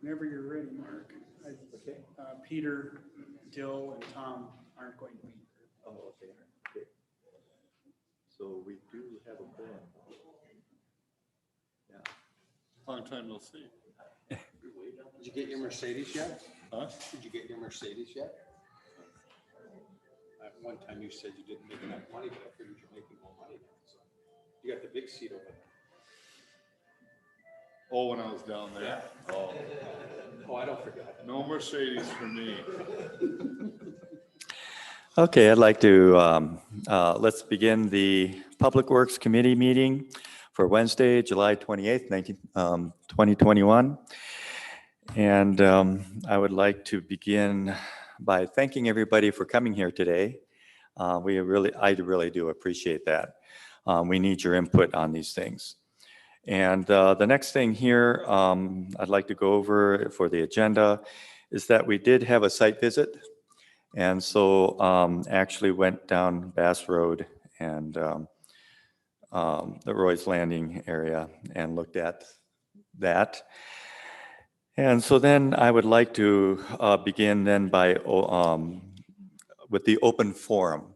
Whenever you're ready, Mark. Okay. Peter, Dill, and Tom aren't going to be here. Oh, okay. Okay. So we do have a plan. Yeah. Long time no see. Did you get your Mercedes yet? Huh? Did you get your Mercedes yet? At one time you said you didn't make enough money, but I figured you're making more money now. So you got the big seat over there. Oh, when I was down there. Oh, Oh, I don't forget. no Mercedes for me. Okay, I'd like to, let's begin the Public Works Committee meeting for Wednesday, July 28th, 2021. And I would like to begin by thanking everybody for coming here today. I really do appreciate that. We need your input on these things. And the next thing here I'd like to go over for the agenda is that we did have a site visit. And so actually went down Bass Road and the Roy's Landing area and looked at that. And so then I would like to begin then by with the open forum.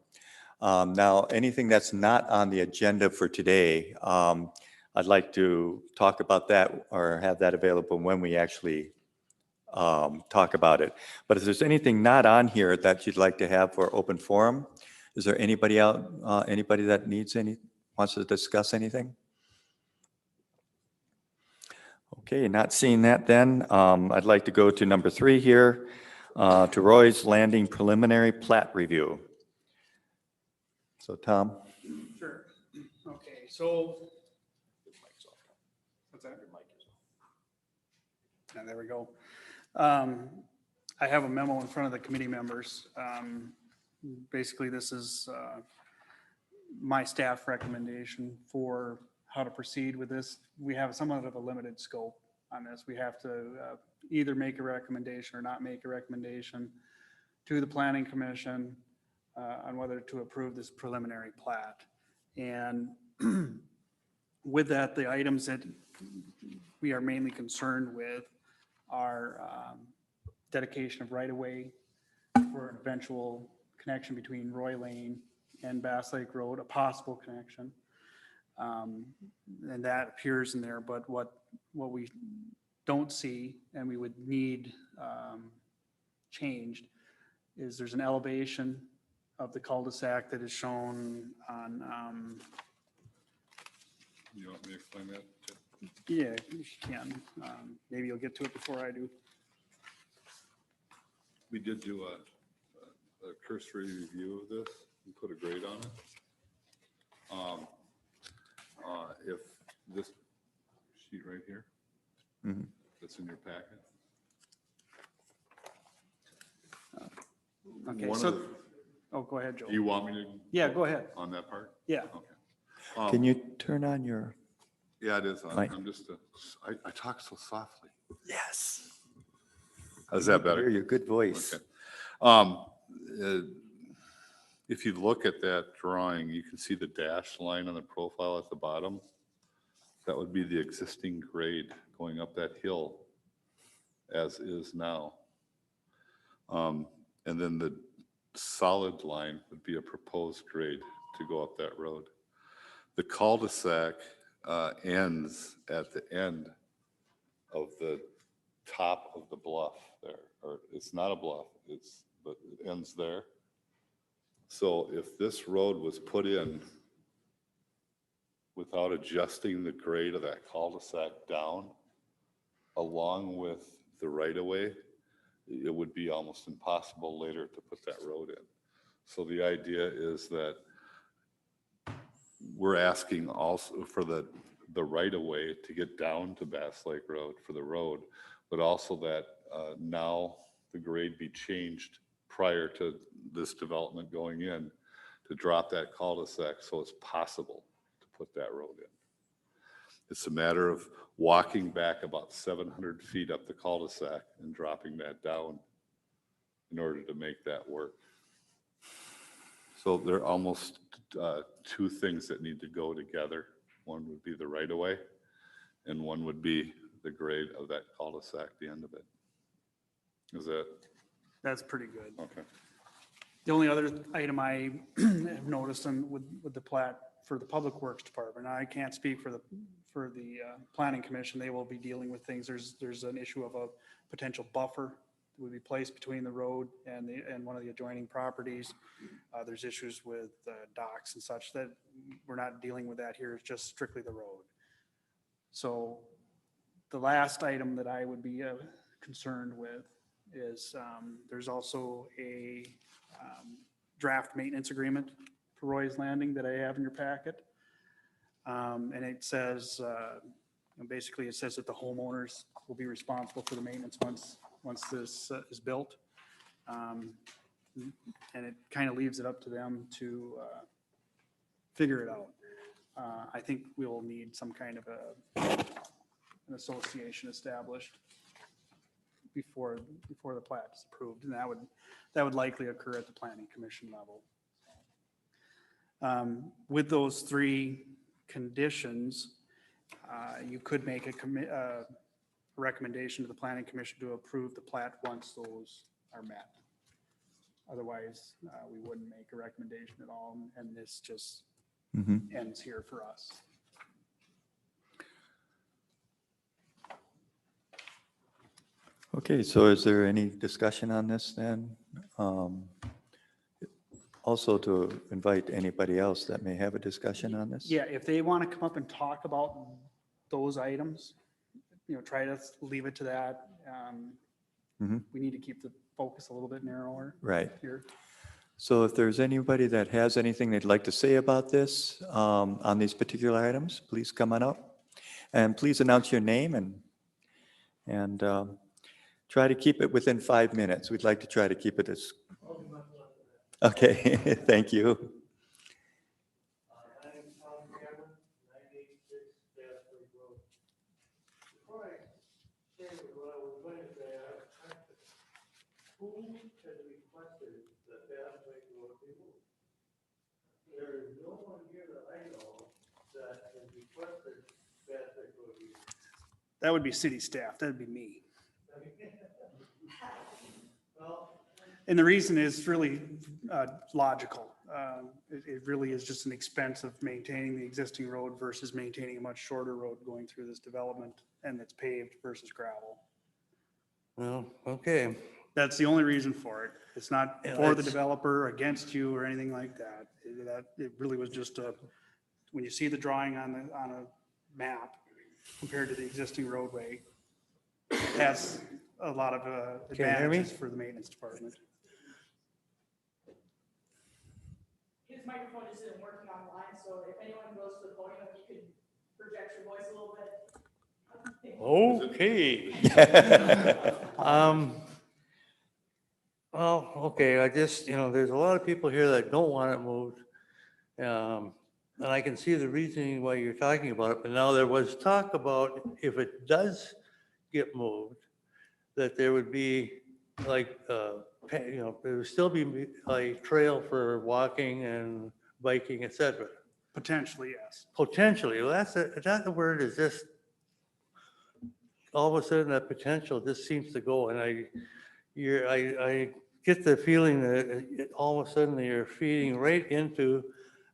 Now, anything that's not on the agenda for today, I'd like to talk about that or have that available when we actually talk about it. But if there's anything not on here that you'd like to have for open forum, is there anybody that wants to discuss anything? Okay, not seeing that then, I'd like to go to number 3 here, to Roy's Landing preliminary plat review. So Tom. Sure. Okay, so. What's that? Yeah, there we go. I have a memo in front of the committee members. Basically, this is my staff recommendation for how to proceed with this. We have somewhat of a limited scope on this. We have to either make a recommendation or not make a recommendation to the Planning Commission on whether to approve this preliminary plat. And with that, the items that we are mainly concerned with are dedication of right-of-way for an eventual connection between Roy Lane and Bass Lake Road, a possible connection. And that appears in there, but what we don't see and we would need changed is there's an elevation of the cul-de-sac that is shown on, You want me to explain that? yeah, if you can. Maybe you'll get to it before I do. We did do a cursory review of this and put a grade on it. If this sheet right here, that's in your packet. Okay, One so, of the- oh, go ahead, Joe. Do you want me to? Yeah, go ahead. On that part? Yeah. Okay. Can you turn on your? Yeah, it is on. Mike. I talk so softly. Yes. How's that Hear better? your good voice. Okay. If you look at that drawing, you can see the dashed line on the profile at the bottom. That would be the existing grade going up that hill as is now. And then the solid line would be a proposed grade to go up that road. The cul-de-sac ends at the end of the top of the bluff there, or it's not a bluff, but it ends there. So if this road was put in without adjusting the grade of that cul-de-sac down, along with the right-of-way, it would be almost impossible later to put that road in. So the idea is that we're asking also for the right-of-way to get down to Bass Lake Road for the road, but also that now the grade be changed prior to this development going in to drop that cul-de-sac so it's possible to put that road in. It's a matter of walking back about 700 feet up the cul-de-sac and dropping that down in order to make that work. So there are almost two things that need to go together. One would be the right of way, and one would be the grade of that cul-de-sac, the end of it. Is that, That's pretty good. okay? The only other item I have noticed with the plat for the Public Works Department, I can't speak for the Planning Commission, they will be dealing with things. There's an issue of a potential buffer that would be placed between the road and one of the adjoining properties. There's issues with docks and such that we're not dealing with that here, it's just strictly the road. So the last item that I would be concerned with is there's also a draft maintenance agreement for Roy's Landing that I have in your packet. And it says, basically it says that the homeowners will be responsible for the maintenance once this is built. And it kind of leaves it up to them to figure it out. I think we'll need some kind of an association established before the plat is approved, and that would likely occur at the Planning Commission level. With those three conditions, you could make a recommendation to the Planning Commission to approve the plat once those are met. Otherwise, we wouldn't make a recommendation at all, and this just ends here for us. Okay, so is there any discussion on this then? Also to invite anybody else that may have a discussion on this? Yeah, if they want to come up and talk about those items, try to leave it to that. We need to keep the focus a little bit narrower. Right. Here. So if there's anybody that has anything they'd like to say about this, on these particular items, please come on up. And please announce your name and try to keep it within 5 minutes. We'd like to try to keep it as. Okay, thank you. Who has requested that Bass Lake Road be moved? There is no one here that I know that has requested Bass Lake Road be moved. That would be city staff. That'd be me. Well, And the reason is really logical. It really is just an expense of maintaining the existing road versus maintaining a much shorter road going through this development, and it's paved versus gravel. well, okay. That's the only reason for it. It's not Yeah, for the it's- developer, against you, or anything like that. It really was just when you see the drawing on a map compared to the existing roadway, it has a lot of Can you hear me? advantages for the maintenance department. His microphone just isn't working online, so if anyone goes to the podium, if you could project your voice a little bit. Okay. Well, okay, I just, there's a lot of people here that don't want it moved. And I can see the reasoning why you're talking about it, but now there was talk about if it does get moved, that there would be like, there would still be a trail for walking and biking, et cetera. Potentially, yes. Potentially, well, that word is just, all of a sudden that potential just seems to go, and I get the feeling that all of a sudden you're feeding right into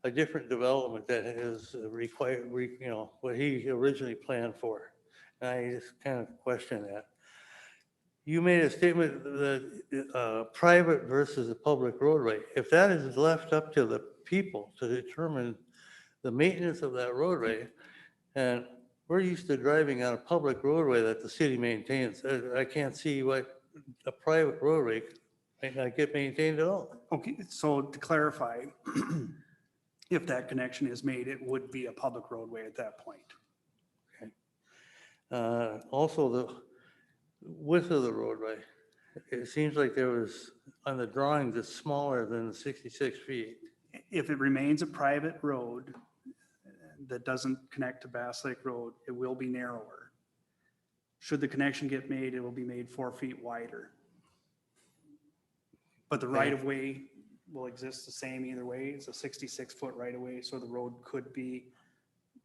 a different development that is required, what he originally planned for. And I just kind of question that. You made a statement that private versus a public roadway. If that is left up to the people to determine the maintenance of that roadway, and we're used to driving on a public roadway that the city maintains, I can't see what a private roadway might not get maintained at all. Okay, so to clarify, if that connection is made, it would be a public roadway at that point. Also, the width of the roadway, it seems like there was, on the drawings, it's smaller than 66 feet. If it remains a private road that doesn't connect to Bass Lake Road, it will be narrower. Should the connection get made, it will be made 4 feet wider. But the right of way will exist the same either way. It's a 66-foot right of way, so the road could be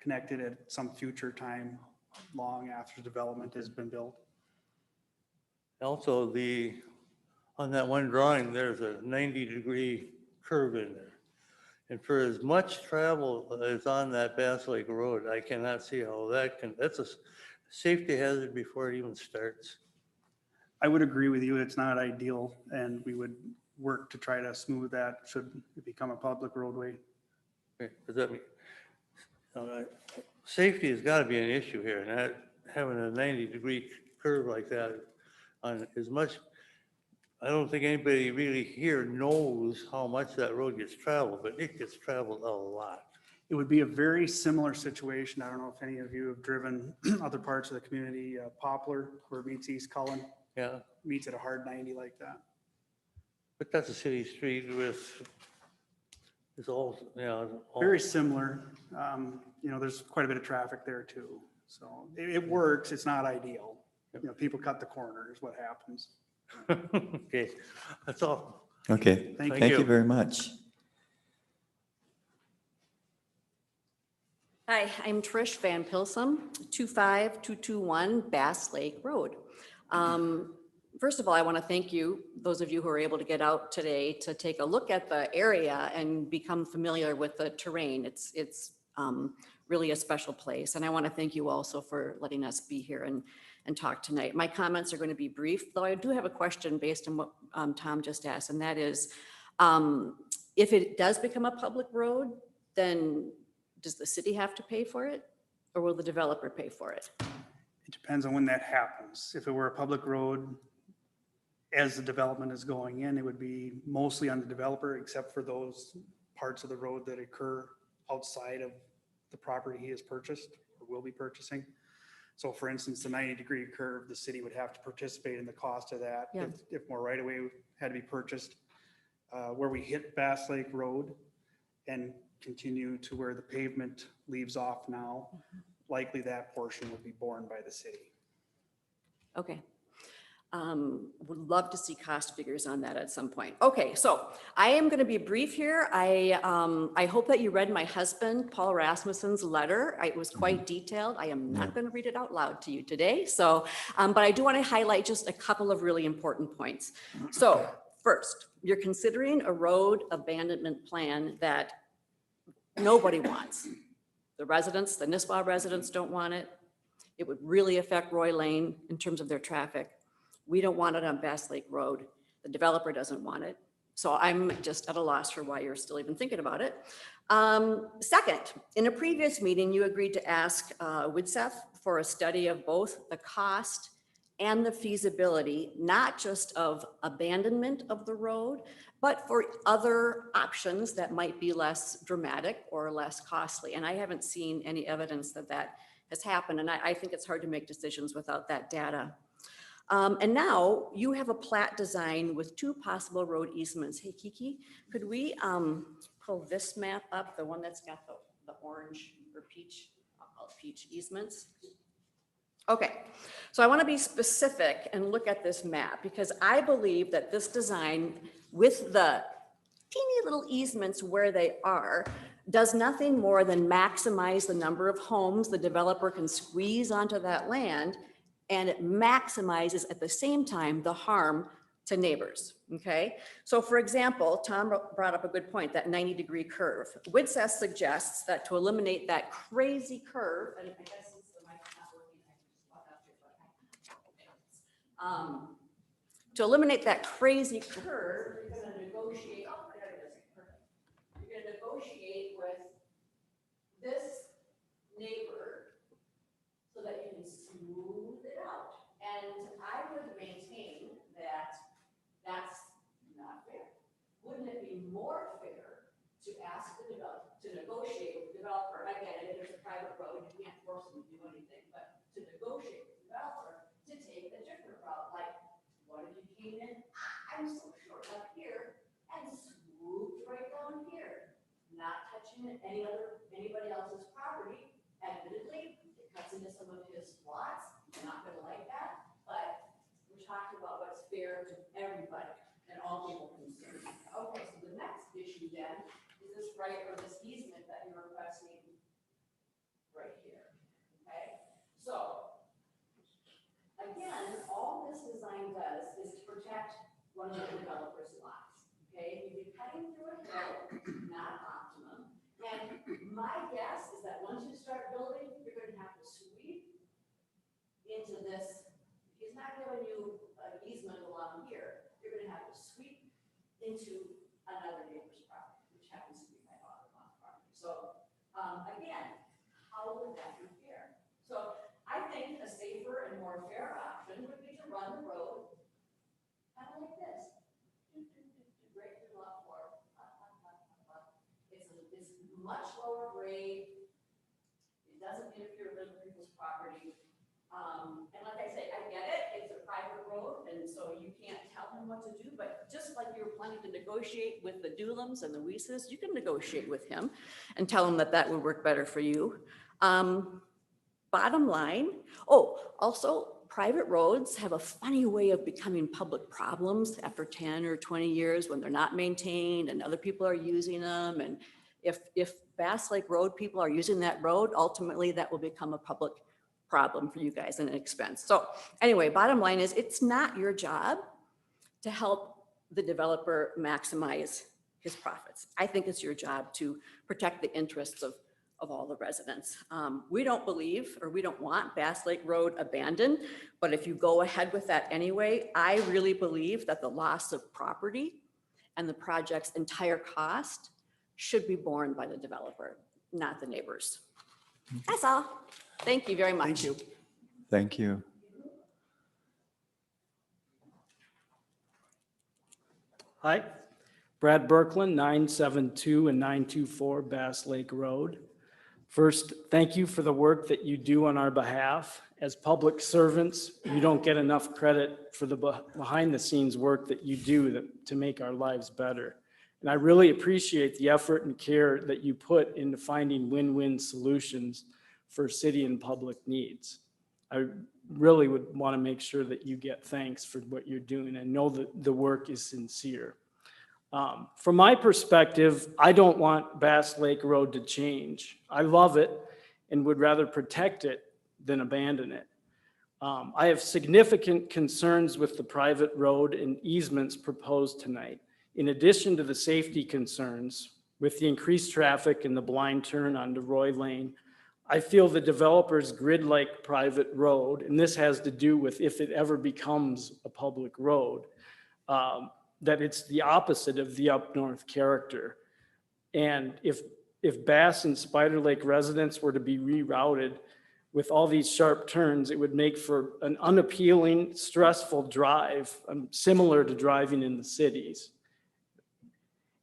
connected at some future time, long after development has been built. Also, on that one drawing, there's a 90-degree curve in there. And for as much travel as on that Bass Lake Road, I cannot see how that's a safety hazard before it even starts. I would agree with you. It's not ideal, and we would work to try to smooth that should it become a public roadway. Okay, does that mean, safety has got to be an issue here, and that, having a 90-degree curve like that on as much, I don't think anybody really here knows how much that road gets traveled, but it gets traveled a lot. It would be a very similar situation. I don't know if any of you have driven other parts of the community, Poplar, where it meets East Cullen, Yeah, meets at a hard 90 like that. but that's a city street with, it's all, Very similar. You know, there's quite a bit of traffic there too. So it works. It's not ideal. You know, people cut the corner is what happens. Okay, that's all. Okay, Thank thank you. you very much. Hi, I'm Trish Van Pilsum, 25221 Bass Lake Road. First of all, I want to thank you, those of you who are able to get out today to take a look at the area and become familiar with the terrain. It's really a special place. And I want to thank you also for letting us be here and talk tonight. My comments are going to be brief, though I do have a question based on what Tom just asked, and that is, if it does become a public road, then does the city have to pay for it, or will the developer pay for it? It depends on when that happens. If it were a public road, as the development is going in, it would be mostly on the developer, except for those parts of the road that occur outside of the property he has purchased or will be purchasing. So for instance, the 90-degree curve, the city would have to participate in the cost of that. Yeah. If more right-of-way had to be purchased. Where we hit Bass Lake Road and continue to where the pavement leaves off now, likely that portion would be borne by the city. Okay. Would love to see cost figures on that at some point. Okay, so I am going to be brief here. I hope that you read my husband, Paul Rasmussen's letter. It was quite detailed. I am not going to read it out loud to you today. So, but I do want to highlight just a couple of really important points. So first, you're considering a road abandonment plan that nobody wants. The residents, the Nisswa residents don't want it. It would really affect Roy Lane in terms of their traffic. We don't want it on Bass Lake Road. The developer doesn't want it. So I'm just at a loss for why you're still even thinking about it. Second, in a previous meeting, you agreed to ask Widseth for a study of both the cost and the feasibility, not just of abandonment of the road, but for other options that might be less dramatic or less costly. And I haven't seen any evidence that that has happened. And I think it's hard to make decisions without that data. And now you have a plat design with two possible road easements. Hey, Kiki, could we pull this map up, the one that's got the orange or peach, I'll call it peach easements? Okay, so I want to be specific and look at this map because I believe that this design with the teeny little easements where they are does nothing more than maximize the number of homes the developer can squeeze onto that land, and it maximizes at the same time the harm to neighbors, okay? So for example, Tom brought up a good point, that 90-degree curve. Widseth suggests that to eliminate that crazy curve, and I guess since the mic's not working, I can just walk out here, but to eliminate that crazy curve, you're gonna negotiate, oh, there it is, perfect. You're gonna negotiate with this neighbor so that you can smooth it out. And I would maintain that that's not fair. Wouldn't it be more fair to ask the developer, to negotiate with the developer? I get it, there's a private road, you can't force them to do anything, but to negotiate with the developer to take a different route, like, what if you came in, I'm so short up here, and swooped right down here, not touching anybody else's property. Admittedly, it cuts into some of his lots. I'm not gonna like that, but we're talking about what's fair to everybody and all people concerned. Okay, so the next protect one of the developer's lots, okay? You'd be cutting through a hill, not optimum. And my guess is that once you start building, you're gonna have to sweep into this. He's not giving you an easement along here. You're gonna have to sweep into another neighbor's property, which happens to be my father-in-law's property. So, again, how would that be fair? So I think a safer and more fair option would be to run the road kind of like this. Right through lot 4. It's much lower grade. It doesn't interfere with other people's property. And like I say, I get it, it's a private road, and so you can't tell him what to do, but just like you're planning to negotiate with the Dulums and the Weises, you can negotiate with him and tell him that that would work better for you. Bottom line, also, private roads have a funny way of becoming public problems after 10 or 20 years when they're not maintained and other people are using them. And if Bass Lake Road people are using that road, ultimately that will become a public problem for you guys and an expense. So anyway, bottom line is it's not your job to help the developer maximize his profits. I think it's your job to protect the interests of all the residents. We don't believe, or we don't want Bass Lake Road abandoned, but if you go ahead with that anyway, I really believe that the loss of property and the project's entire cost should be borne by the developer, not the neighbors. That's all. Thank you very much. Thank you. Thank you. Hi, Brad Berkland, 972 and 924 Bass Lake Road. First, thank you for the work that you do on our behalf. As public servants, you don't get enough credit for the behind the scenes work that you do to make our lives better. And I really appreciate the effort and care that you put into finding win-win solutions for city and public needs. I really would want to make sure that you get thanks for what you're doing and know that the work is sincere. From my perspective, I don't want Bass Lake Road to change. I love it and would rather protect it than abandon it. I have significant concerns with the private road and easements proposed tonight. In addition to the safety concerns with the increased traffic and the blind turn onto Roy Lane, I feel the developer's grid-like private road, and this has to do with if it ever becomes a public road, that it's the opposite of the up north character. And if Bass and Spider Lake residents were to be rerouted with all these sharp turns, it would make for an unappealing, stressful drive, similar to driving in the cities.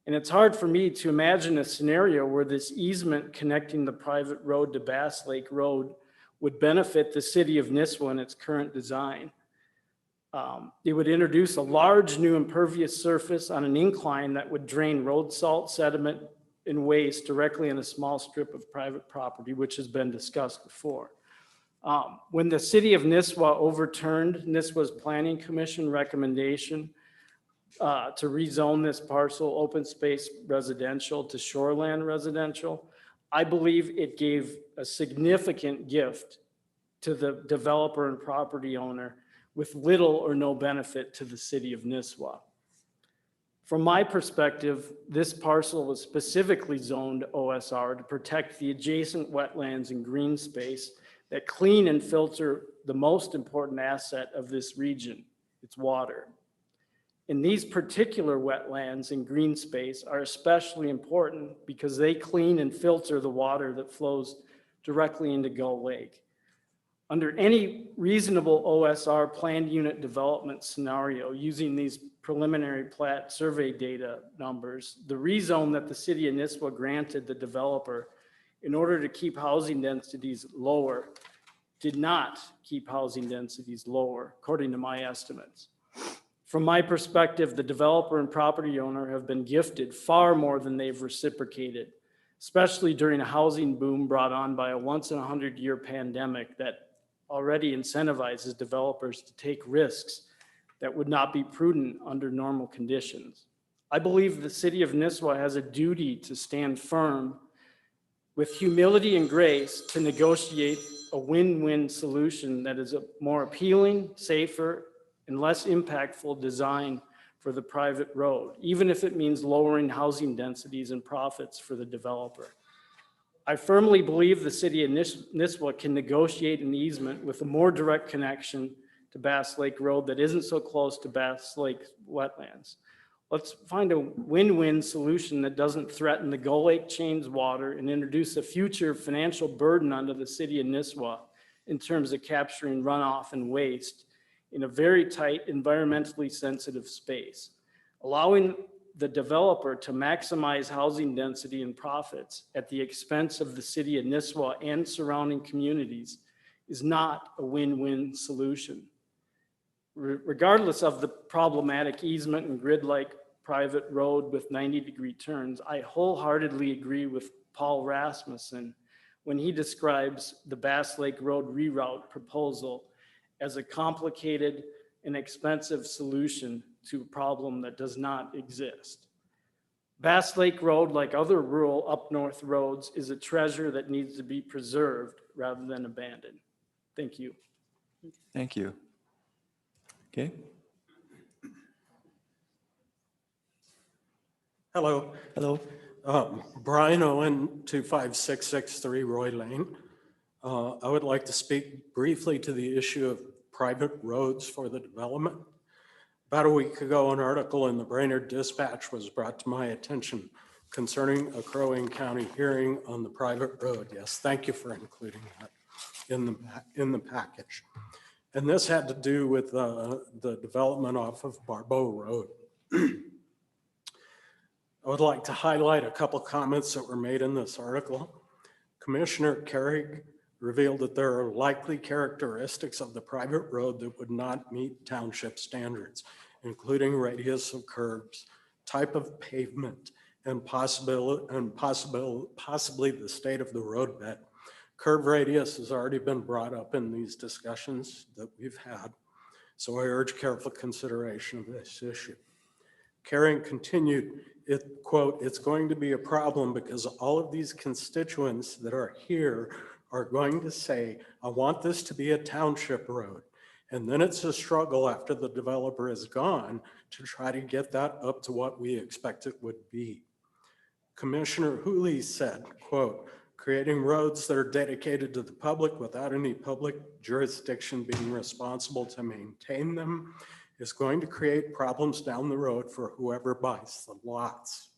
And it's hard for me to imagine a scenario where this easement connecting the private road to Bass Lake Road would benefit the city of Nisswa in its current design. It would introduce a large new impervious surface on an incline that would drain road salt, sediment, and waste directly on a small strip of private property, which has been discussed before. When the city of Nisswa overturned Nisswa's Planning Commission recommendation to rezone this parcel open space residential to shoreland residential, I believe it gave a significant gift to the developer and property owner with little or no benefit to the city of Nisswa. From my perspective, this parcel was specifically zoned OSR to protect the adjacent wetlands and green space that clean and filter the most important asset of this region, its water. And these particular wetlands and green space are especially important because they clean and filter the water that flows directly into Gull Lake. Under any reasonable OSR planned unit development scenario using these preliminary plat survey data numbers, the rezone that the city of Nisswa granted the developer in order to keep housing densities lower did not keep housing densities lower, according to my estimates. From my perspective, the developer and property owner have been gifted far more than they've reciprocated, especially during a housing boom brought on by a once-in-a-100-year pandemic that already incentivizes developers to take risks that would not be prudent under normal conditions. I believe the city of Nisswa has a duty to stand firm with humility and grace to negotiate a win-win solution that is more appealing, safer, and less impactful design for the private road, even if it means lowering housing densities and profits for the developer. I firmly believe the city of Nisswa can negotiate an easement with a more direct connection to Bass Lake Road that isn't so close to Bass Lake wetlands. Let's find a win-win solution that doesn't threaten the Gull Lake chain's water and introduce a future financial burden onto the city of Nisswa in terms of capturing runoff and waste in a very tight, environmentally sensitive space. Allowing the developer to maximize housing density and profits at the expense of the city of Nisswa and surrounding communities is not a win-win solution. Regardless of the problematic easement and grid-like private road with 90-degree turns, I wholeheartedly agree with Paul Rasmussen when he describes the Bass Lake Road reroute proposal as a complicated and expensive solution to a problem that does not exist. Bass Lake Road, like other rural up north roads, is a treasure that needs to be preserved rather than abandoned. Thank you. Thank you. Okay. Hello, Hello. Brian Owen, 25663 Roy Lane. I would like to speak briefly to the issue of private roads for the development. About a week ago, an article in the Brainerd Dispatch was brought to my attention concerning a Crow Wing County hearing on the private road. Yes, thank you for including that in the package. And this had to do with the development off of Barbeau Road. I would like to highlight a couple comments that were made in this article. Commissioner Carrig revealed that there are likely characteristics of the private road that would not meet township standards, including radius of curbs, type of pavement, and possibly the state of the roadbed. Curb radius has already been brought up in these discussions that we've had, so I urge careful consideration of this issue. Carrig continued, quote, "It's going to be a problem because all of these constituents that are here are going to say, I want this to be a township road. And then it's a struggle after the developer is gone to try to get that up to what we expect it would be." Commissioner Hooley said, quote, "Creating roads that are dedicated to the public without any public jurisdiction being responsible to maintain them is going to create problems down the road for whoever buys the lots."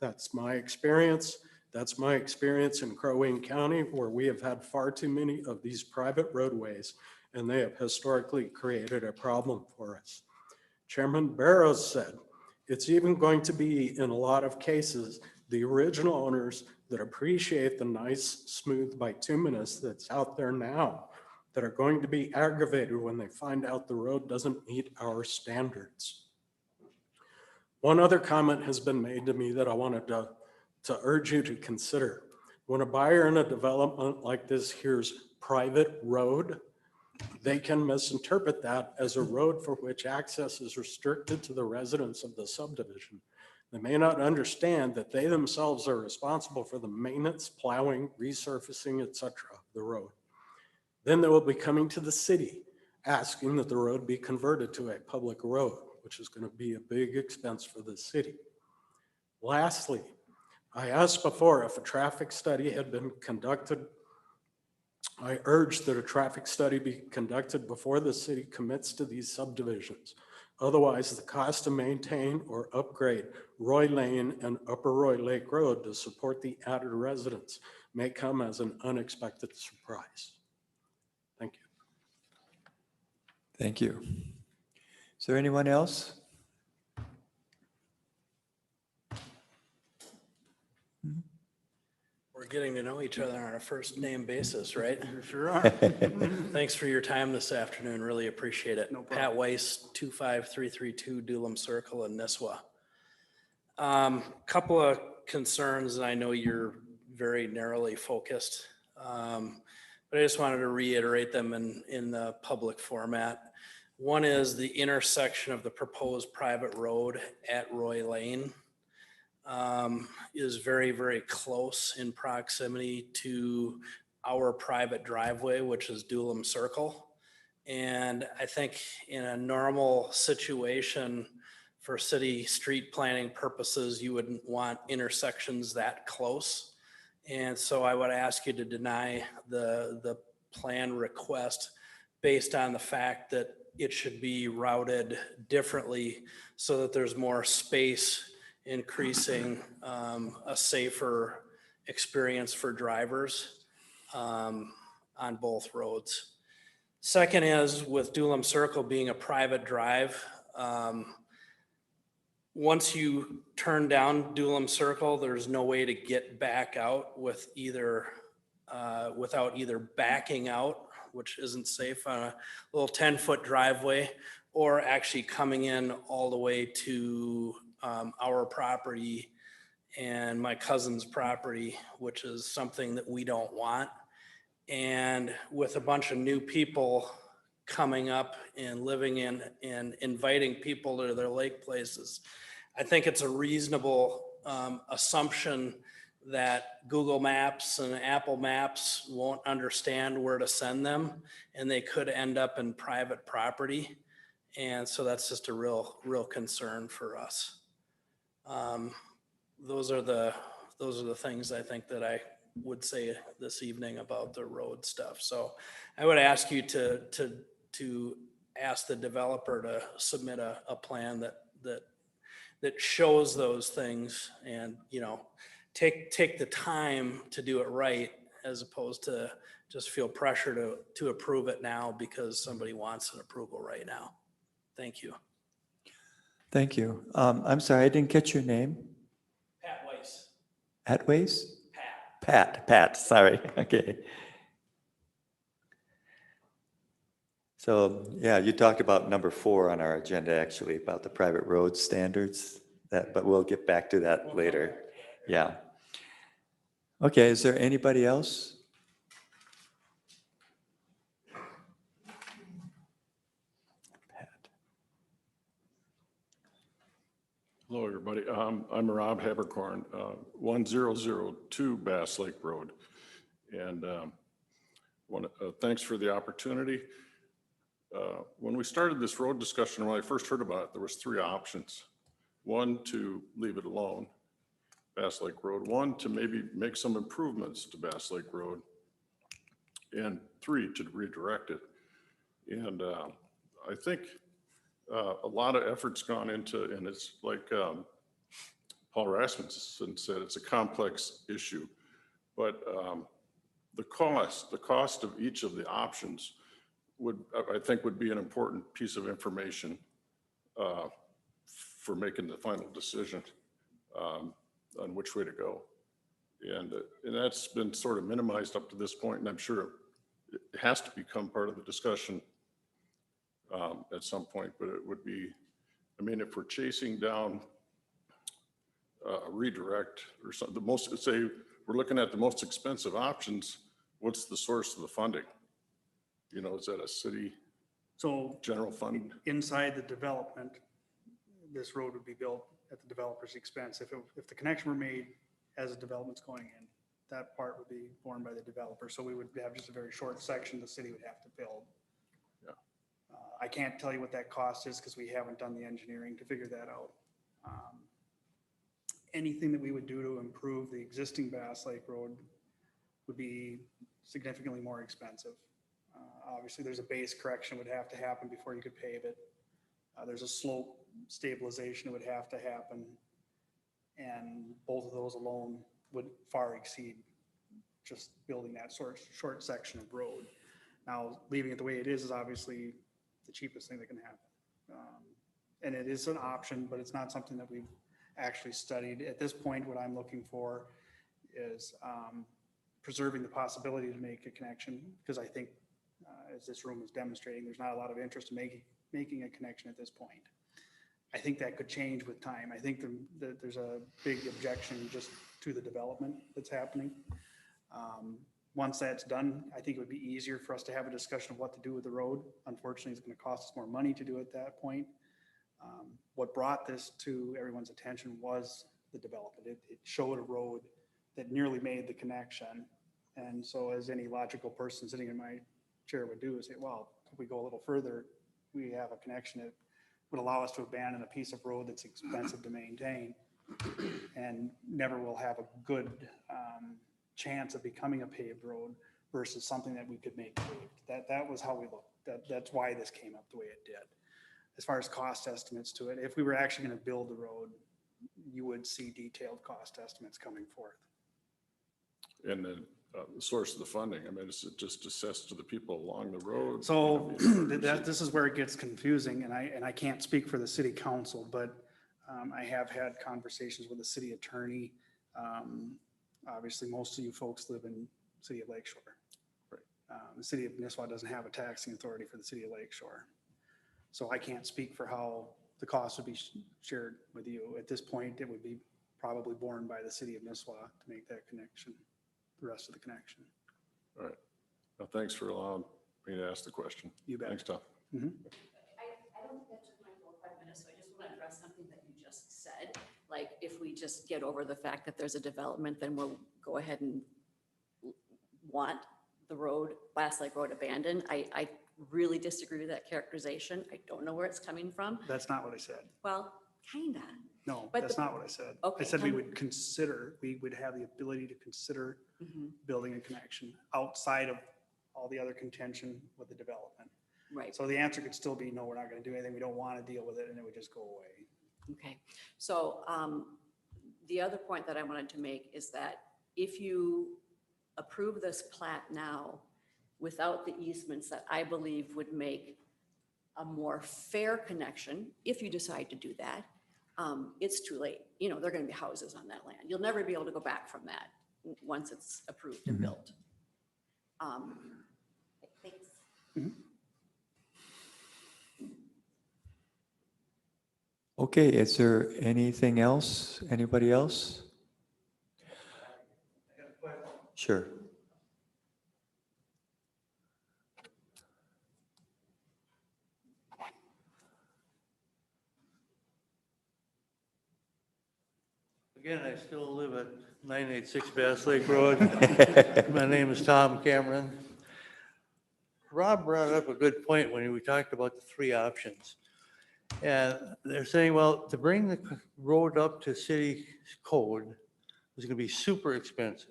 That's my experience. That's my experience in Crow Wing County, where we have had far too many of these private roadways, and they have historically created a problem for us. Chairman Barrows said, "It's even going to be, in a lot of cases, the original owners that appreciate the nice, smooth bituminous that's out there now that are going to be aggravated when they find out the road doesn't meet our standards." One other comment has been made to me that I wanted to urge you to consider. When a buyer in a development like this hears private road, they can misinterpret that as a road for which access is restricted to the residents of the subdivision. They may not understand that they themselves are responsible for the maintenance, plowing, resurfacing, etc. of the road. Then they will be coming to the city asking that the road be converted to a public road, which is going to be a big expense for the city. Lastly, I asked before if a traffic study had been conducted. I urge that a traffic study be conducted before the city commits to these subdivisions. Otherwise, the cost to maintain or upgrade Roy Lane and Upper Roy Lake Road to support the added residents may come as an unexpected surprise. Thank you. Thank you. Is there anyone else? We're getting to know each other on a first name basis, right? You sure are. Thanks for your time this afternoon. Really appreciate it. No problem. Pat Weiss, 25332 Doolum Circle in Nisswa. Couple of concerns, and I know you're very narrowly focused, but I just wanted to reiterate them in the public format. One is the intersection of the proposed private road at Roy Lane is very, very close in proximity to our private driveway, which is Doolum Circle. And I think in a normal situation for city street planning purposes, you wouldn't want intersections that close. And so I would ask you to deny the plan request based on the fact that it should be routed differently so that there's more space, increasing a safer experience for drivers on both roads. Second is with Dulam Circle being a private drive. Once you turn down Dulam Circle, there's no way to get back out with either without either backing out, which isn't safe on a little 10-foot driveway, or actually coming in all the way to our property and my cousin's property, which is something that we don't want. And with a bunch of new people coming up and living in and inviting people to their lake places, I think it's a reasonable assumption that Google Maps and Apple Maps won't understand where to send them, and they could end up in private property. And so that's just a real concern for us. Those are the things I think that I would say this evening about the road stuff. So I would ask you to ask the developer to submit a plan that shows those things, and, you know, take the time to do it right, as opposed to just feel pressure to approve it now because somebody wants an approval right now. Thank you. Thank you. I'm sorry, I didn't catch your name. Pat Weiss. Atways? Pat. Pat, sorry, okay. So, yeah, you talked about number 4 on our agenda, actually, about the private road standards, but we'll get back to that later. Yeah. Okay, is there anybody else? Pat. Hello, everybody. I'm Rob Habercorn, 1002 Bass Lake Road. And thanks for the opportunity. When we started this road discussion, when I first heard about it, there was 3 options. 1, to leave it alone, Bass Lake Road. 1, to maybe make some improvements to Bass Lake Road. And 3, to redirect it. And I think a lot of effort's gone into, and it's like Paul Rasmussen said, it's a complex issue. But the cost of each of the options I think would be an important piece of information for making the final decision on which way to go. And that's been sort of minimized up to this point, and I'm sure it has to become part of the discussion at some point, but it would be, I mean, if we're chasing down a redirect or something, say we're looking at the most expensive options, what's the source of the funding? You know, is that a city general fund? Inside the development, this road would be built at the developer's expense. If the connection were made as the development's going in, that part would be borne by the developer. So we would have just a very short section the city would have to build. Yeah. I can't tell you what that cost is because we haven't done the engineering to figure that out. Anything that we would do to improve the existing Bass Lake Road would be significantly more expensive. Obviously, there's a base correction would have to happen before you could pave it. There's a slope stabilization that would have to happen. And both of those alone would far exceed just building that short section of road. Now, leaving it the way it is obviously the cheapest thing that can happen. And it is an option, but it's not something that we've actually studied. At this point, what I'm looking for is preserving the possibility to make a connection, because I think as this room is demonstrating, there's not a lot of interest in making a connection at this point. I think that could change with time. I think that there's a big objection just to the development that's happening. Once that's done, I think it would be easier for us to have a discussion of what to do with the road. Unfortunately, it's going to cost us more money to do it at that point. What brought this to everyone's attention was the development. It showed a road that nearly made the connection. And so as any logical person sitting in my chair would do is say, well, if we go a little further, we have a connection that would allow us to abandon a piece of road that's expensive to maintain and never will have a good chance of becoming a paved road versus something that we could make paved. That was how we looked. That's why this came up the way it did. As far as cost estimates to it, if we were actually going to build the road, you would see detailed cost estimates coming forth. And then the source of the funding, I mean, is it just assessed to the people along the road? So this is where it gets confusing, and I can't speak for the city council, but I have had conversations with the city attorney. Obviously, most of you folks live in the city of Lake Shore. Right. The city of Nisswa doesn't have a taxing authority for the city of Lake Shore. So I can't speak for how the cost would be shared with you. At this point, it would be probably borne by the city of Nisswa to make that connection, the rest of the connection. All right. Well, thanks for allowing me to ask the question. You bet. Thanks, Tom. I don't think that took my full 5 minutes, so I just want to address something that you just said. Like, if we just get over the fact that there's a development, then we'll go ahead and want the road, Bass Lake Road abandoned. I really disagree with that characterization. I don't know where it's coming from. That's not what I said. Well, kinda. No, But that's the- not what I said. Okay, I said we tell me- would consider, we would have the ability to consider Mhm. building a connection outside of all the other contention with the development. Right. So the answer could still be, no, we're not going to do anything. We don't want to deal with it, and it would just go away. Okay, so the other point that I wanted to make is that if you approve this plat now without the easements that I believe would make a more fair connection, if you decide to do that, it's too late. You know, there are going to be houses on that land. You'll never be able to go back from that once it's approved and built. Thanks. Okay, is there anything else? Anybody else? Sure. Again, I still live at 986 Bass Lake Road. My name is Tom Cameron. Rob brought up a good point when we talked about the three options. And they're saying, well, to bring the road up to city code is gonna be super expensive.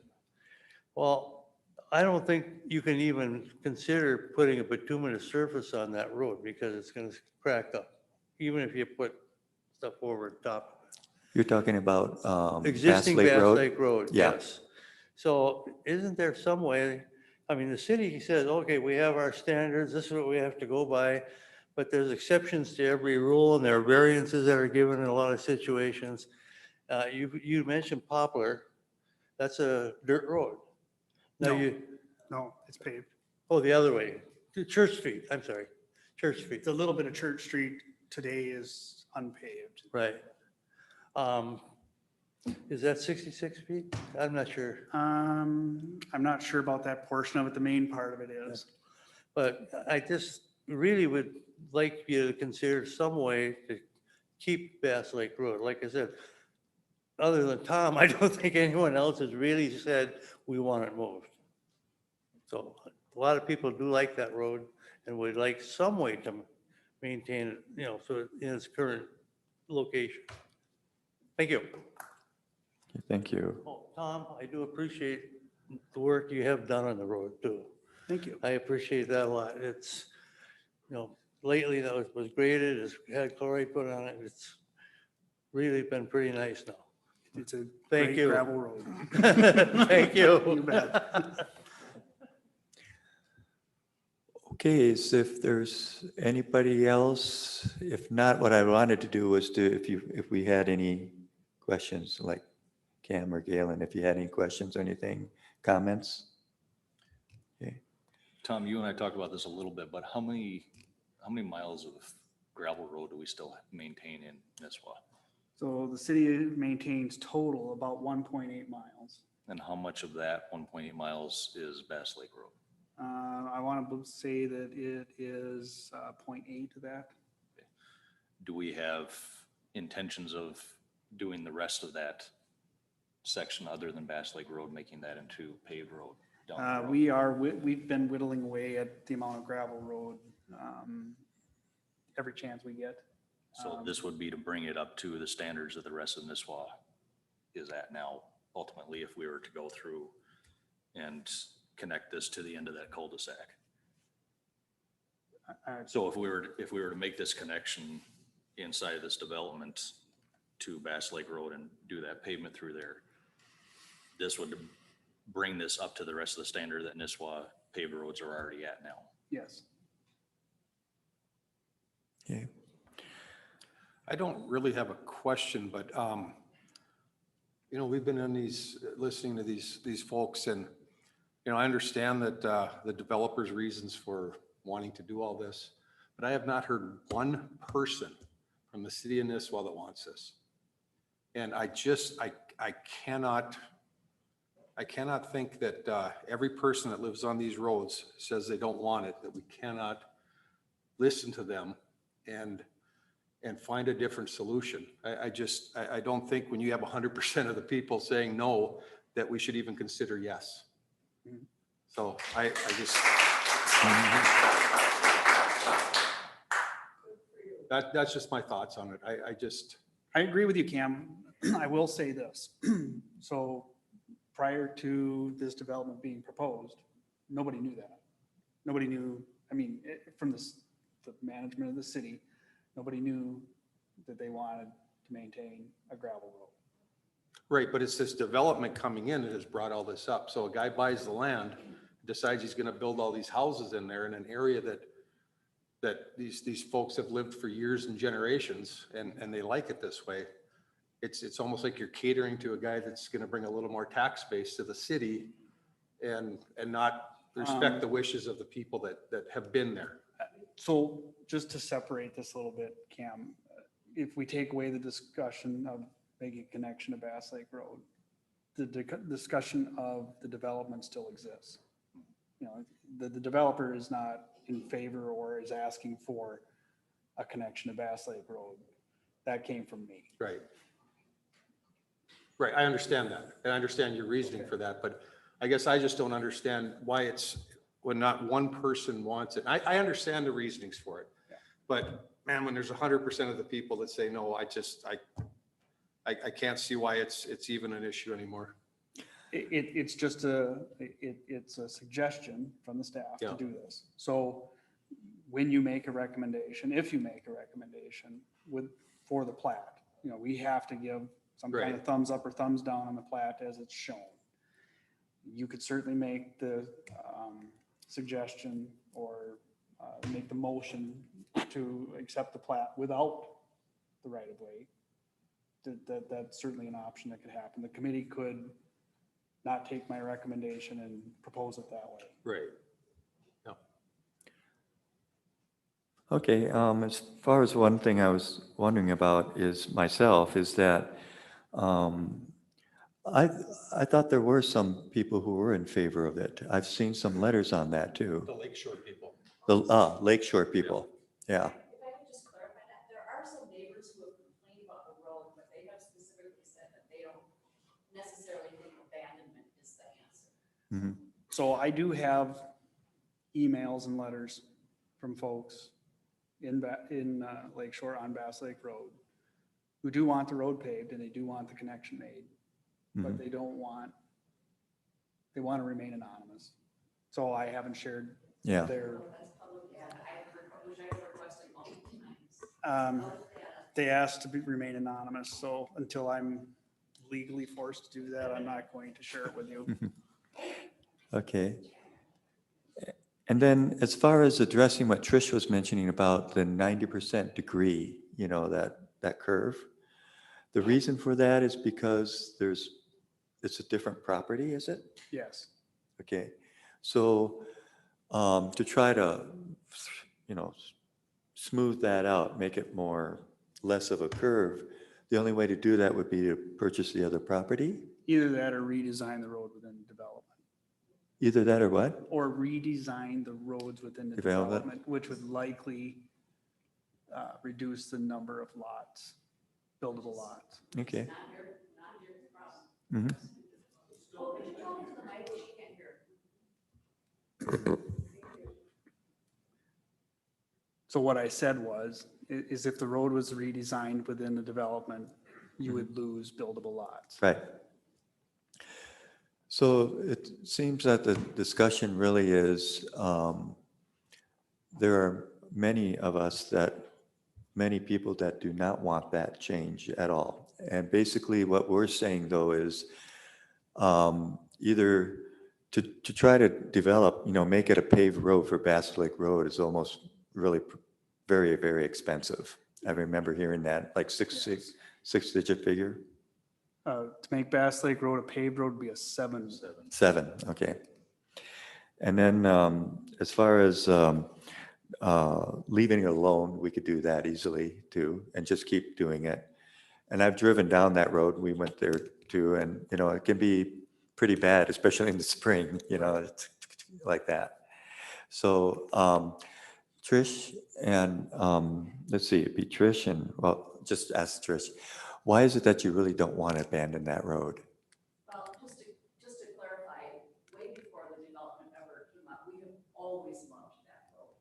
Well, I don't think you can even consider putting a bituminous surface on that road because it's gonna crack up, even if you put stuff over the top of it. You're talking about Bass Existing Lake Bass Road? Lake Road, Yeah. yes. So isn't there some way, I mean, the city says, okay, we have our standards, this is what we have to go by, but there's exceptions to every rule and there are variances that are given in a lot of situations. You mentioned Poplar, that's a dirt road. Now No. you, No, it's paved. oh, the other way, to Church Street, I'm sorry, Church Street, It's a little bit of Church Street today is unpaved. right. Is that 66 feet? I'm not sure. I'm not sure about that portion of it. The main part of it is. But I just really would like you to consider some way to keep Bass Lake Road. Like I said, other than Tom, I don't think anyone else has really said we want it moved. So a lot of people do like that road and would like some way to maintain it, you know, so in its current location. Thank you. Thank you. Oh, Tom, I do appreciate the work you have done on the road too. Thank you. I appreciate that a lot. It's, you know, lately that was graded, it's had chloride put on it. It's really been pretty nice now. It's a Thank great you. gravel road. Thank you. You bet. Okay, as if there's anybody else, if not, what I wanted to do was to, if we had any questions, like Cam or Galen, if you had any questions or anything, comments? Okay. Tom, you and I talked about this a little bit, but how many miles of gravel road do we still maintain in Nisswa? So the city maintains total about 1.8 miles. And how much of that 1.8 miles is Bass Lake Road? I want to say that it is 0.8 of that. Do we have intentions of doing the rest of that section other than Bass Lake Road, making that into paved road? Down the road? We've been whittling away at the amount of gravel road every chance we get. So this would be to bring it up to the standards that the rest of Nisswa is at now, ultimately, if we were to go through and connect this to the end of that cul-de-sac. So if we were to make this connection inside of this development to Bass Lake Road and do that pavement through there, this would bring this up to the rest of the standard that Nisswa paved roads are already at now. Yes. Okay. I don't really have a question, but, you know, we've been in listening to these folks, and, you know, I understand that the developer's reasons for wanting to do all this, but I have not heard one person from the city of Nisswa that wants this. And I cannot think that every person that lives on these roads says they don't want it, that we cannot listen to them and find a different solution. I don't think when you have 100% of the people saying no, that we should even consider yes. So I just, that's just my thoughts on it. I agree with you, Cam. I will say this. So prior to this development being proposed, nobody knew that. Nobody knew, I mean, from the management of the city, nobody knew that they wanted to maintain a gravel road. right, but it's this development coming in that has brought all this up. So a guy buys the land, decides he's gonna build all these houses in there in an area that these folks have lived for years and generations, and they like it this way. It's almost like you're catering to a guy that's gonna bring a little more tax base to the city and not respect the wishes of the people that have been there. So just to separate this a little bit, Cam, if we take away the discussion of making a connection to Bass Lake Road, the discussion of the development still exists. You know, the developer is not in favor or is asking for a connection to Bass Lake Road. That came from me. Right. Right, I understand that, and I understand your reasoning for that, but I guess I just don't understand why it's, when not one person wants it. I understand the reasonings for it, but man, when there's 100% of the people that say no, I can't see why it's even an issue anymore. It's just it's a suggestion from the staff to do this. So when you make a recommendation, if you make a recommendation for the plat, you know, we have to give some kind of thumbs up or thumbs down on the plat as it's shown. You could certainly make the suggestion or make the motion to accept the plat without the right of way. That's certainly an option that could happen. The committee could not take my recommendation and propose it that way. Right. Okay, as far as one thing I was wondering about is that I thought there were some people who were in favor of it. I've seen some letters on that too. The Lakeshore people. The Lakeshore people, yeah. If I could just clarify that, there are some neighbors who have complained about the road, but they have specifically said that they don't necessarily think abandonment is the answer. Mhm. So I do have emails and letters from folks in Lakeshore on Bass Lake Road who do want the road paved and they do want the connection made, but they don't want, they want to remain anonymous. So I haven't shared Yeah. their, That's public, yeah, which I have requested multiple times. they asked to remain anonymous. So until I'm legally forced to do that, I'm not going to share it with you. Okay. And then as far as addressing what Trish was mentioning about the 90% degree, you know, that curve, the reason for that is because it's a different property, is it? Yes. Okay. So to try to, you know, smooth that out, make it less of a curve, the only way to do that would be to purchase the other property? Either that or redesign the road within development. Either that or what? Or redesign the roads within the development, which would likely reduce the number of lots, buildable lots. Okay. Oh, could you talk to the mic? She can't hear. So what I said was, is if the road was redesigned within the development, you would lose buildable lots. Right. So it seems that the discussion really is, there are many of us many people that do not want that change at all. And basically what we're saying though is either to try to develop, make it a paved road for Bass Lake Road is almost really very, very expensive. I remember hearing that, like six-digit figure. To make Bass Lake Road a paved road would be a seven. Seven, okay. And then as far as leaving it alone, we could do that easily too, and just keep doing it. And I've driven down that road. We went there too, and it can be pretty bad, especially in the spring. It's like that. So Trish and let's see, it'd be Trish and well, just ask Trish, why is it that you really don't want to abandon that road? Well, just to clarify, way before the development ever came up, we have always loved that road.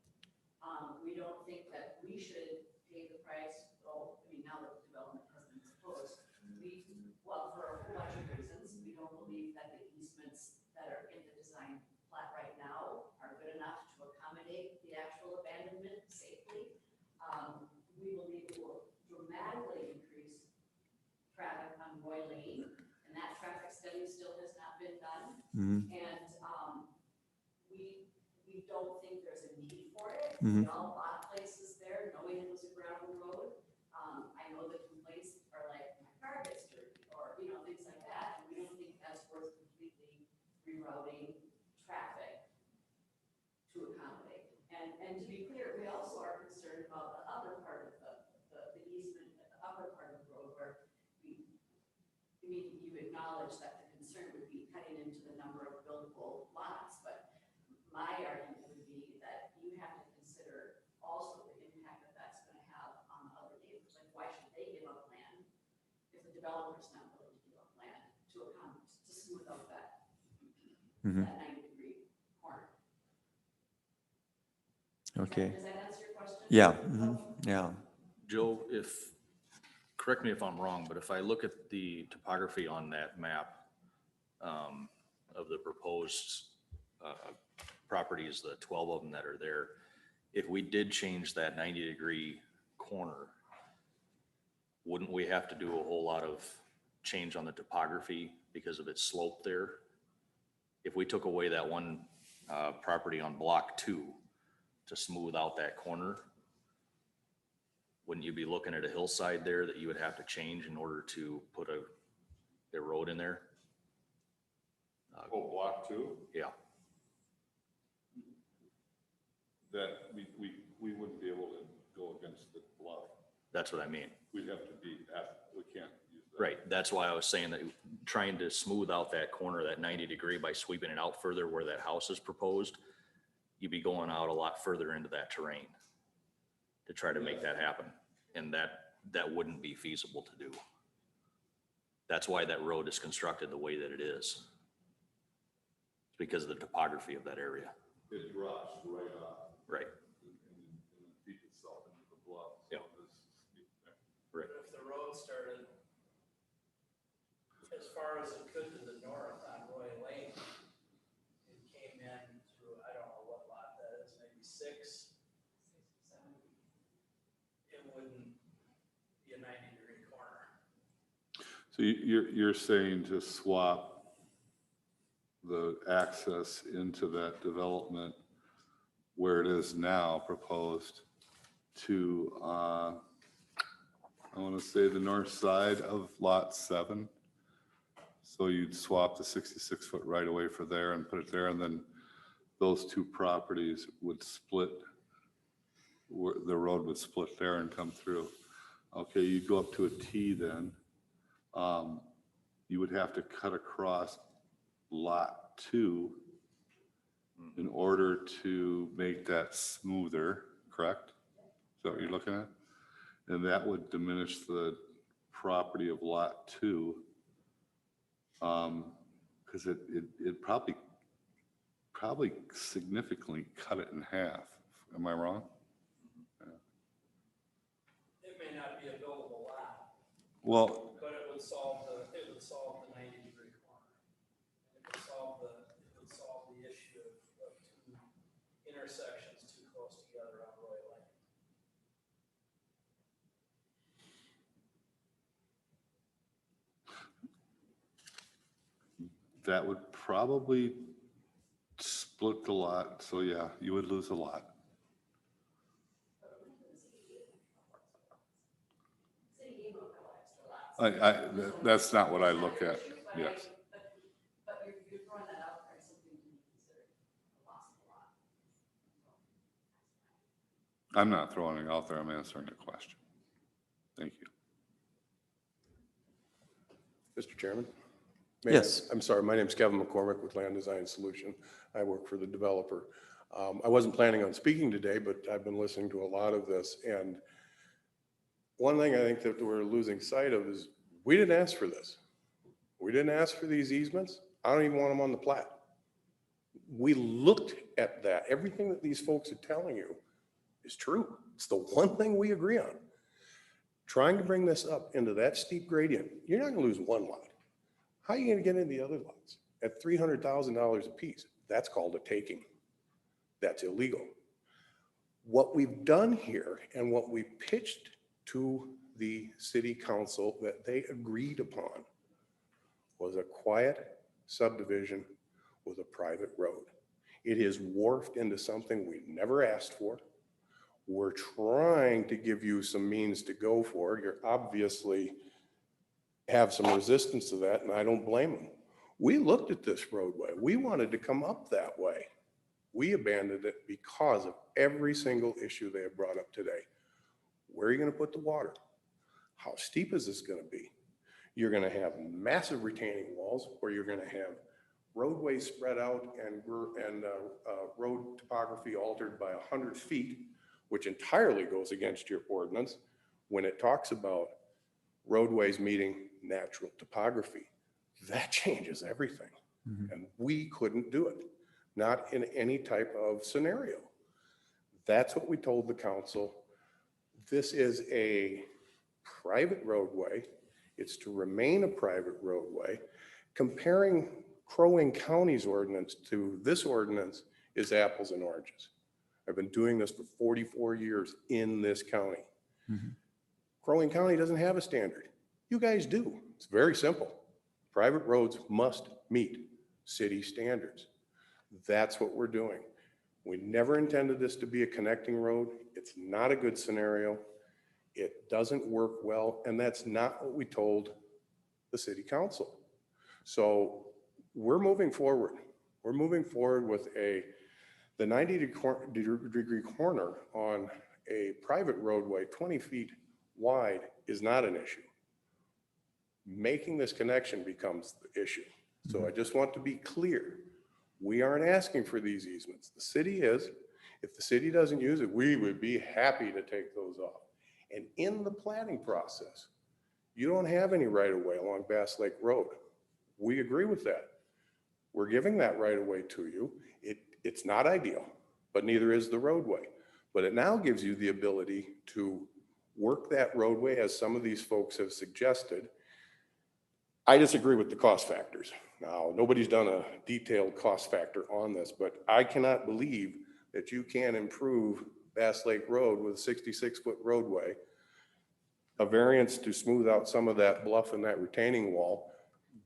We don't think that we should pay the price, well, I mean, now that the development has been proposed, well, for a whole bunch of reasons, we don't believe that the easements that are in the design plat right now are good enough to accommodate the actual abandonment safely. We believe it will dramatically increase traffic on Roy Lane, and that traffic study still has not been done. Mm-hmm. And we don't think there's a need for it. Mhm. We all bought places there knowing it was a gravel road. I know the complaints are like, my car gets dirty, or, things like that. And we don't think that's worth completely rerouting traffic to accommodate. And to be clear, we also are concerned about the other part of the easement, the upper part of the road where you acknowledge that the concern would be cutting into the number of buildable lots, but my argument would be that you have to consider also the impact that that's going to have on the other neighbors. Like, why should they give up land if the developer's not willing to give up land to smooth out that, Mhm. that 90-degree corner? Okay. Does that answer your question? Yeah. Mhm. Yeah. Joe, correct me if I'm wrong, but if I look at the topography on that map of the proposed properties, the 12 of them that are there, if we did change that 90-degree corner, wouldn't we have to do a whole lot of change on the topography because of its slope there? If we took away that one property on block 2 to smooth out that corner, wouldn't you be looking at a hillside there that you would have to change in order to put a road in there? Block 2? Yeah, That we wouldn't be able to go against the bluff. that's what I mean. We'd have to we can't use that. Right, that's why I was saying that trying to smooth out that corner, that 90-degree by sweeping it out further where that house is proposed, you'd be going out a lot further into that terrain to try to make that happen. And that wouldn't be feasible to do. That's why that road is constructed the way that it is. It's because of the topography of that area. It drops right off Right, and feeds itself into the bluff. So Yeah. But if the road started as far as it could to the north on Roy Lane, it came in through, I don't know what lot that is, maybe 6, 7. It wouldn't be a 90-degree corner. So you're saying to swap the access into that development where it is now proposed to, I want to say the north side of lot 7. So you'd swap the 66-foot right away for there and put it there, and then those two properties would split, the road would split there and come through. Okay, you'd go up to a T then. You would have to cut across lot 2 in order to make that smoother, correct? Is that what you're looking at? And that would diminish the property of lot 2. Because it probably significantly cut it in half. Am I wrong? Yeah. Well, But it would solve the 90-degree corner. It would solve the issue of two intersections too close together on Roy Lane. that would probably split the lot, so yeah, you would lose a lot. That's not what I look at, yes. But you're throwing that out there as something to be considered, a loss of a lot. I'm not throwing it out there, I'm answering a question. Thank you. Mr. Chairman? Yes. I'm sorry, my name's Kevin McCormick with Land Design Solution. I work for the developer. I wasn't planning on speaking today, but I've been listening to a lot of this. And one thing I think that we're losing sight of is we didn't ask for this. We didn't ask for these easements. I don't even want them on the plat. We looked at that. Everything that these folks are telling you is true. It's the one thing we agree on. Trying to bring this up into that steep gradient, you're not gonna lose one lot. How are you gonna get into the other lots at $300,000 a piece? That's called a taking. That's illegal. What we've done here and what we pitched to the city council that they agreed upon was a quiet subdivision with a private road. It is morphed into something we never asked for. We're trying to give you some means to go for. You're obviously have some resistance to that, and I don't blame them. We looked at this roadway. We wanted to come up that way. We abandoned it because of every single issue they have brought up today. Where are you going to put the water? How steep is this going to be? You're going to have massive retaining walls, or you're going to have roadways spread out and road topography altered by 100 feet, which entirely goes against your ordinance when it talks about roadways meeting natural topography. That changes everything. And we couldn't do it, not in any type of scenario. That's what we told the council. This is a private roadway. It's to remain a private roadway. Comparing Crow Wing County's ordinance to this ordinance is apples and oranges. I've been doing this for 44 years in this county. Crow Wing County doesn't have a standard. You guys do. It's very simple. Private roads must meet city standards. That's what we're doing. We never intended this to be a connecting road. It's not a good scenario. It doesn't work well, and that's not what we told the city council. So we're moving forward. We're moving forward with the 90-degree corner on a private roadway 20 feet wide is not an issue. Making this connection becomes the issue. So I just want to be clear. We aren't asking for these easements. The city is. If the city doesn't use it, we would be happy to take those off. And in the planning process, you don't have any right-of-way along Bass Lake Road. We agree with that. We're giving that right-of-way to you. It's not ideal, but neither is the roadway. But it now gives you the ability to work that roadway as some of these folks have suggested. I disagree with the cost factors. Now, nobody's done a detailed cost factor on this, but I cannot believe that you can improve Bass Lake Road with a 66-foot roadway, a variance to smooth out some of that bluff and that retaining wall,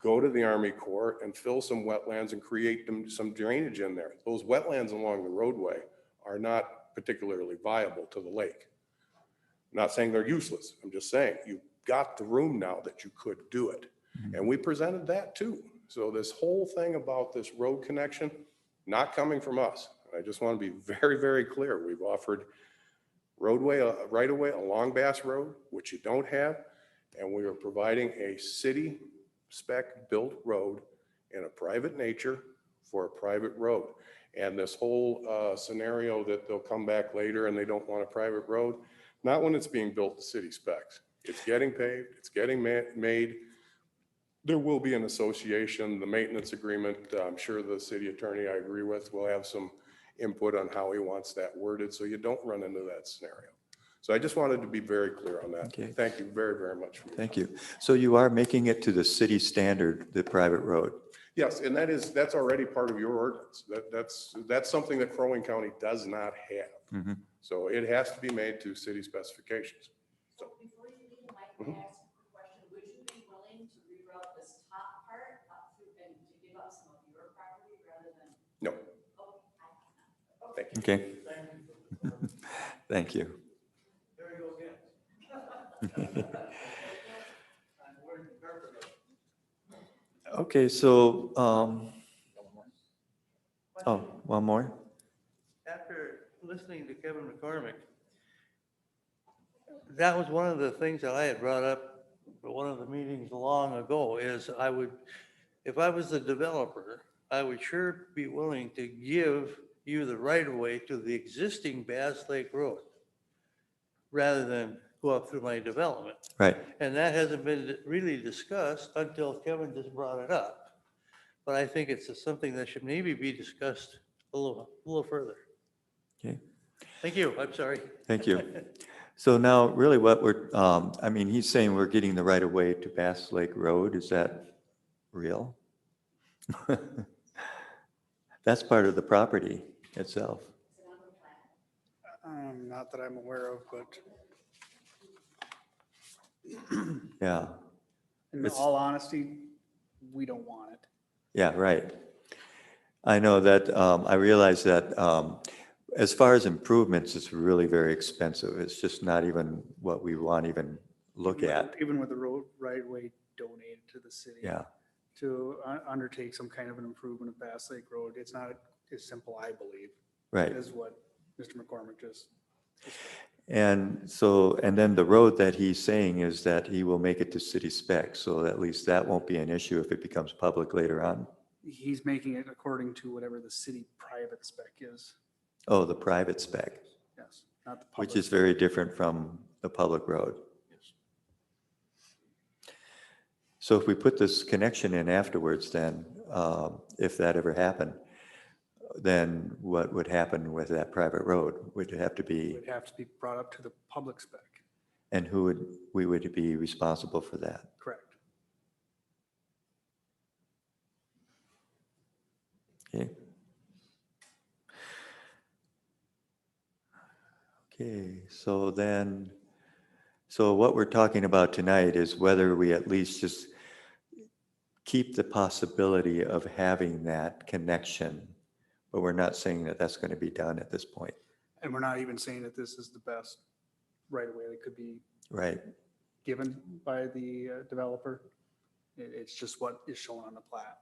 go to the Army Corps and fill some wetlands and create some drainage in there. Those wetlands along the roadway are not particularly viable to the lake. I'm not saying they're useless. I'm just saying you've got the room now that you could do it. And we presented that too. So this whole thing about this road connection, not coming from us. I just want to be very, very clear. We've offered roadway, right-of-way along Bass Road, which you don't have. And we are providing a city spec built road in a private nature for a private road. And this whole scenario that they'll come back later and they don't want a private road, not when it's being built to city specs. It's getting paved, it's getting made. There will be an association, the maintenance agreement, I'm sure the city attorney I agree with will have some input on how he wants that worded so you don't run into that scenario. So I just wanted to be very clear on that. Okay. Thank you very, very much. For your Thank you. So you are making it to the city standard, the private road? Yes, and that's already part of your ordinance. That's something that Crow Wing County does not have. Mhm. So it has to be made to city specifications. So before you leave, Mike, can I ask a question? Would you be willing to reroute this top part up through and to give up some of your property rather than? No, Oh, thank you. Okay. Thank you. There you go again. Okay, so, oh, one more? After listening to Kevin McCormick, that was one of the things that I had brought up at one of the meetings long ago, is I would, if I was the developer, I would sure be willing to give you the right of way to the existing Bass Lake Road rather than go up through my development. Right. And that hasn't been really discussed until Kevin just brought it up. But I think it's something that should maybe be discussed a little further. Okay. Thank you. I'm sorry. Thank you. So now really what we're, I mean, he's saying we're getting the right of way to Bass Lake Road. Is that real? That's part of the property itself. Not that I'm aware of, but Yeah. in It's- all honesty, we don't want it. Yeah, right. I know that, I realize that as far as improvements, it's really very expensive. It's just not even what we want to even look at. Even with the road right of way donated to the city. Yeah, To undertake some kind of an improvement of Bass Lake Road, it's not as simple, I believe, right. as what Mr. McCormick just. And so, and then the road that he's saying is that he will make it to city spec, so at least that won't be an issue if it becomes public later on. He's making it according to whatever the city private spec is. Oh, the private spec, Yes, not the public. which is very different from the public road. So if we put this connection in afterwards, then if that ever happened, then what would happen with that private road? Would it have to It be, would have to be brought up to the public spec, and who would, we would be responsible for that? correct? Okay. Okay, so then, so what we're talking about tonight is whether we at least just keep the possibility of having that connection, but we're not saying that that's going to be done at this point, And we're not even saying that this is the best right of way that could be right? given by the developer. It's just what is shown on the plat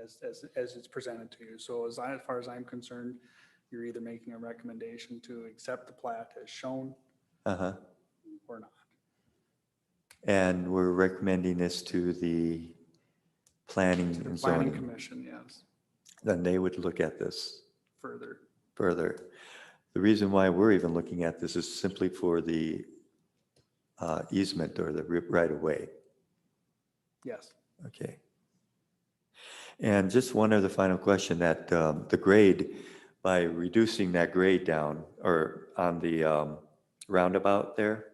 as it's presented to you. So as far as I'm concerned, you're either making a recommendation to accept the plat as shown Uh-huh. or not. And we're recommending this to the planning The and planning zoning. commission, yes, Then they would look at this further. further. The reason why we're even looking at this is simply for the easement or the right of way. Yes. Okay. And just one other final question, that the grade, by reducing that grade down or on the roundabout there,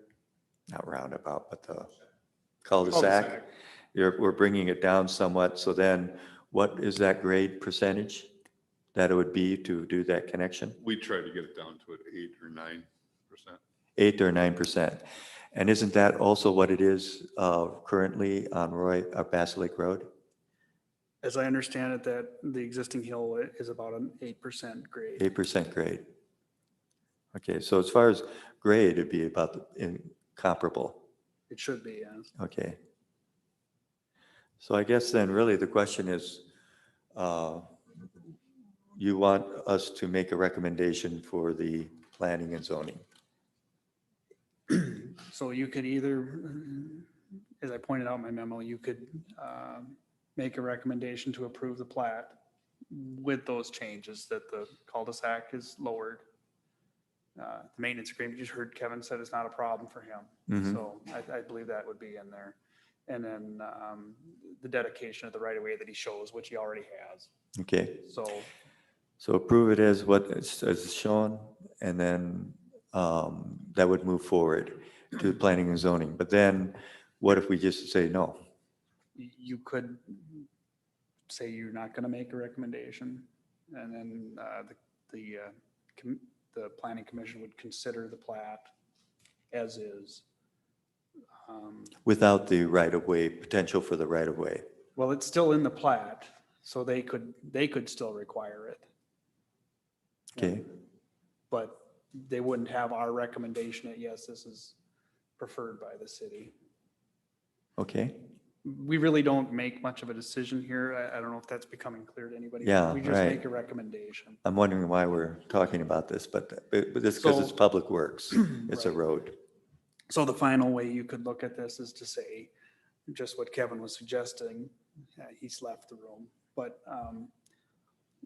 not roundabout, but the cul-de-sac, we're bringing it down somewhat. So then what is that grade percentage that it would be to do that connection? We try to get it down to an 8 or 9%. 8 or 9%. And isn't that also what it is currently on Bass Lake Road? As I understand it, that the existing hill is about an 8% grade. 8% grade. Okay, so as far as grade, it'd be about comparable. It should be, yes. Okay. So I guess then really the question is, you want us to make a recommendation for the planning and zoning? So you could either, as I pointed out in my memo, you could make a recommendation to approve the plat with those changes, that the cul-de-sac is lowered. The maintenance agreement, you just heard Kevin said it's not a problem for him. Mhm. So I believe that would be in there. And then the dedication of the right of way that he shows, which he already has. Okay, So so approve it as what is shown, and then that would move forward to planning and zoning. But then what if we just say no? You could say you're not going to make a recommendation, and then the planning commission would consider the plat as is. Without the right-of-way, potential for the right-of-way. Well, it's still in the plat, so they could still require it. Okay, But they wouldn't have our recommendation that, yes, this is preferred by the city. okay. We really don't make much of a decision here. I don't know if that's becoming clear to anybody. Yeah, We just right. make a recommendation. I'm wondering why we're talking about this, but this, because it's So- public works, it's a Right. road. So the final way you could look at this is to say, just what Kevin was suggesting, he's left the room, but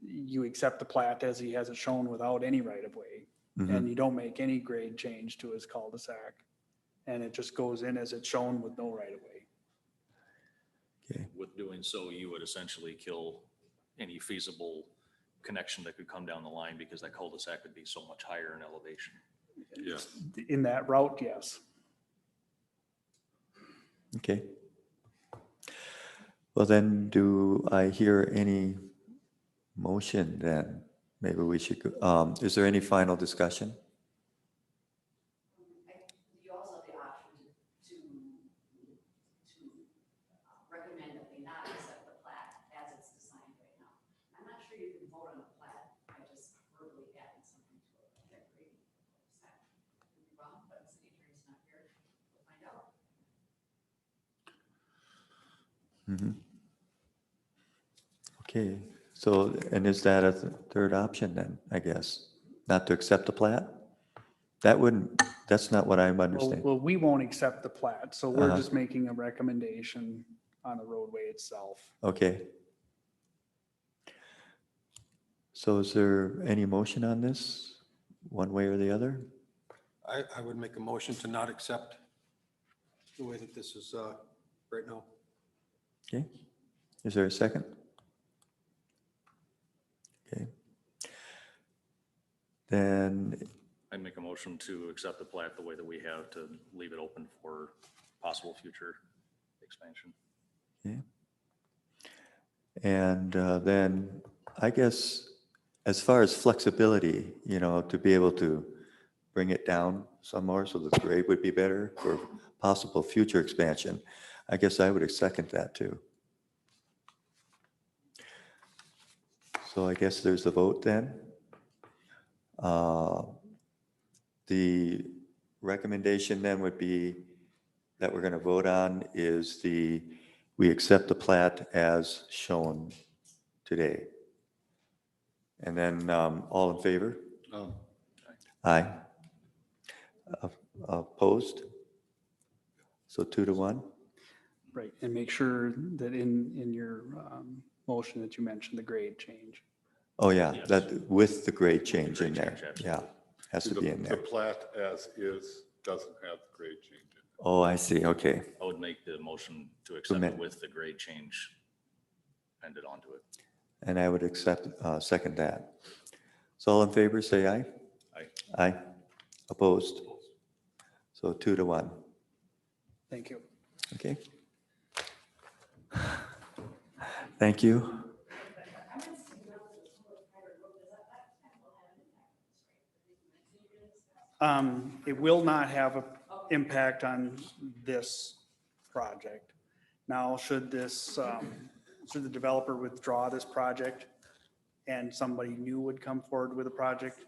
you accept the plat as he has it shown without any right of way, and you don't make any grade change to his cul-de-sac, and it just goes in as it's shown with no right of way. Okay, With doing so, you would essentially kill any feasible connection that could come down the line because that cul-de-sac would be so much higher in elevation. Yeah. In that route, yes. okay. Well, then, do I hear any motion then? Maybe we should, is there any final discussion? You also have the option to recommend that we not accept the plat as it's designed right now. I'm not sure you can vote on the plat by just verbally adding something to it. Like that grading. Could be wrong, but the city attorney's not here. We'll find out. Okay, so, and is that a third option then, I guess? Not to accept the plat? That wouldn't, that's not what I'm understanding. Well, we won't accept the plat, so we're Uh-huh. just making a recommendation on the roadway itself. Okay. So is there any motion on this, one way or the other? I would make a motion to not accept the way that this is right now. Okay, is there a second? Okay. Then, I'd make a motion to accept the plat the way that we have, to leave it open for possible future expansion. okay. And then, I guess, as far as flexibility, to be able to bring it down some more so the grade would be better for possible future expansion, I guess I would second that too. So I guess there's the vote then. The recommendation then would be that we're going to vote on is we accept the plat as shown today. And then all in favor? Aye. Opposed? So 2-1? Right, and make sure that in your motion that you mentioned the grade change. Oh, yeah, Yes. that with the grade change in grade there. change, Yeah, has to The be in the there. plat as is doesn't have the grade change in it. Oh, I see, okay. I would make the motion to accept it Permit. with the grade change appended onto it. And I would second that. So all in favor, say aye. Aye. Aye. Opposed? So 2-1, Thank you. okay? Thank you. It will not have an impact on this project. Now, should the developer withdraw this project and somebody new would come forward with a project,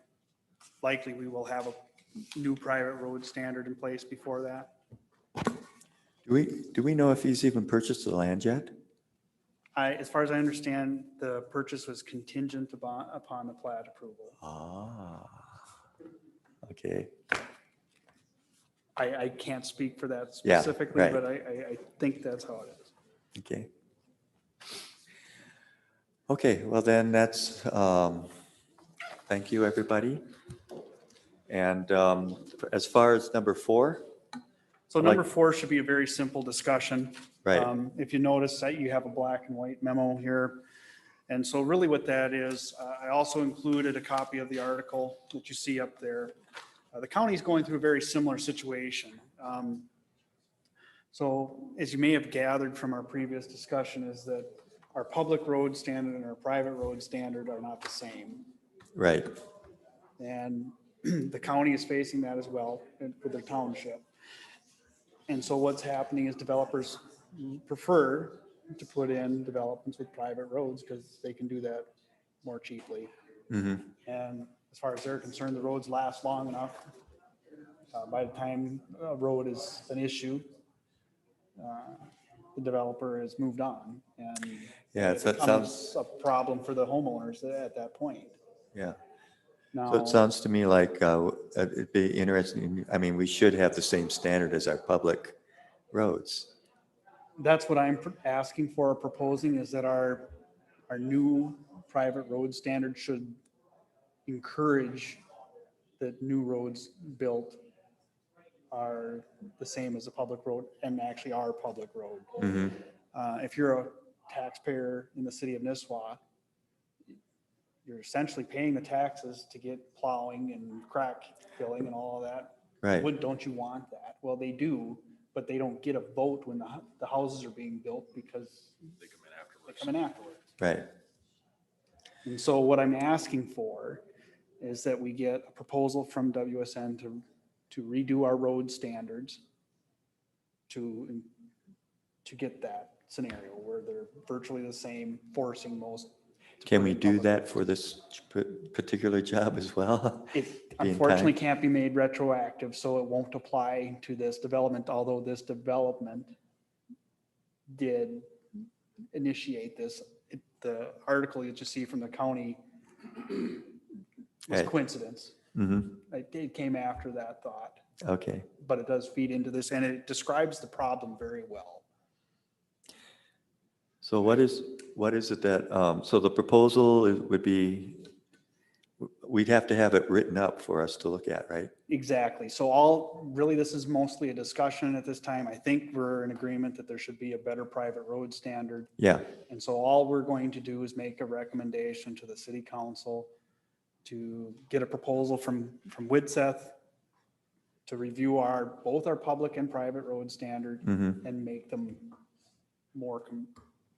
likely we will have a new private road standard in place before that. Do we know if he's even purchased the land yet? As far as I understand, the purchase was contingent upon the plat approval. Ah, okay. I can't speak for that Yeah, specifically, right. but I think that's how it is. Okay. Okay, well then that's, thank you, everybody. And as far as number 4, So I like- number 4 should be a very simple discussion. Right. If you notice that you have a black and white memo here. And so really what that is, I also included a copy of the article that you see up there. The county's going through a very similar situation. So as you may have gathered from our previous discussion is that our public road standard and our private road standard are not the same. Right. And the county is facing that as well with their township. And so what's happening is developers prefer to put in developments with private roads because they can do that more cheaply. Mm-hmm. And as far as they're concerned, the roads last long enough. By the time a road is an issue, the developer has moved on. And Yeah, it that becomes a problem for the homeowners at that point. Yeah. Now, So it sounds to me like it'd be interesting. I mean, we should have the same standard as our public roads. that's what I'm asking for or proposing is that our new private road standard should encourage that new roads built are the same as a public road and actually are public road. Mm-hmm. If you're a taxpayer in the city of Nisswa, you're essentially paying the taxes to get plowing and crack filling and all of that. Right. Don't you want that? Well, they do, but they don't get a vote when the houses are being built because They come in afterwards. they come in afterwards. Right. And so what I'm asking for is that we get a proposal from WSN to redo our road standards to get that scenario where they're virtually the same, forcing most. to Can put we in do public that roads. for this particular job as well? It Be in unfortunately time? can't be made retroactive, so it won't apply to this development, although this development did initiate this. The article that you see from the county was Right. coincidence. Mm-hmm. It came after that thought, Okay. but it does feed into this and it describes the problem very well. So what is it that, so the proposal would be, we'd have to have it written up for us to look at, right? Exactly. So really, this is mostly a discussion at this time. I think we're in agreement that there should be a better private road standard. Yeah. And so all we're going to do is make a recommendation to the city council to get a proposal from Widseth to review both our public and private road standard Mm-hmm. and make them more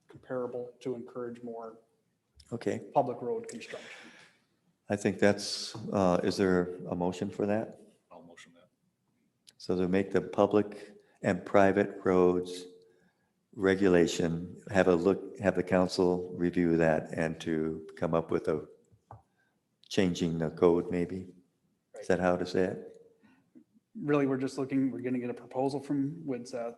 comparable to encourage more Okay. public road construction. I think that's, is there a motion for that? I'll motion that. So to make the public and private roads regulation, have the council review that and to come up with changing the code maybe? Is that how to say it? Really, we're going to get a proposal from Widseth.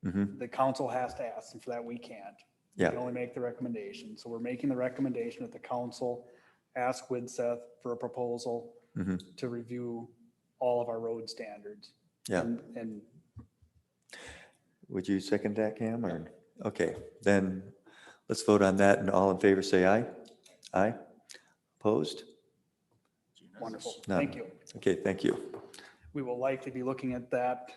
Mm-hmm. The council has to ask, and for that we can't. We Yeah. can only make the recommendation. So we're making the recommendation that the council ask Widseth for a proposal Mm-hmm. to review all of our road standards. Yeah. And Would you second that, Cam, or? Okay, then let's vote on that, and all in favor say aye. Aye? Opposed? wonderful. None. Thank you. Okay, thank you. We will likely be looking at that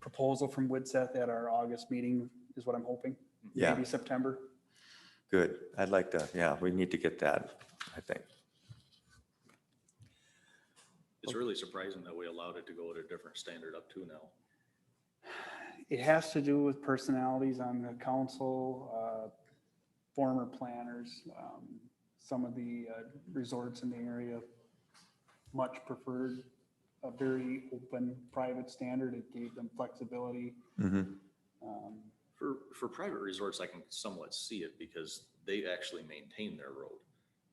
proposal from Widseth at our August meeting, is what I'm hoping. Yeah. Maybe September. Good. I'd like to, yeah, we need to get that, I think. It's really surprising that we allowed it to go at a different standard up to now. It has to do with personalities on the council, former planners. Some of the resorts in the area much preferred a very open private standard. It gave them flexibility. Mm-hmm. For private resorts, I can somewhat see it because they actually maintain their road.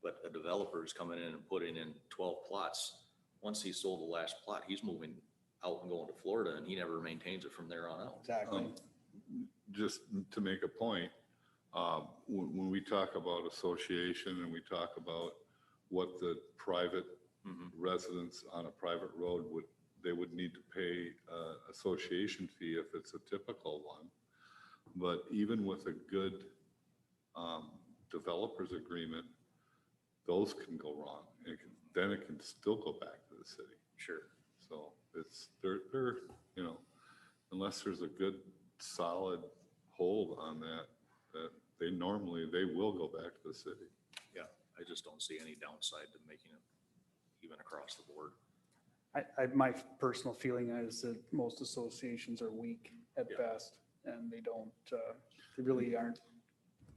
But a developer is coming in and putting in 12 plots. Once he sold the last plot, he's moving out and going to Florida and he never maintains it from there on out. Exactly. Just to make a point, when we talk about association and we talk about what the private residents on a private road they would need to pay association fee if it's a typical one. But even with a good developers agreement, those can go wrong. Then it can still go back to the city. Sure. So they're unless there's a good solid hold on that they will go back to the city. Yeah, I just don't see any downside to making it even across the board. My personal feeling is that most associations are weak at best, and they don't, they really aren't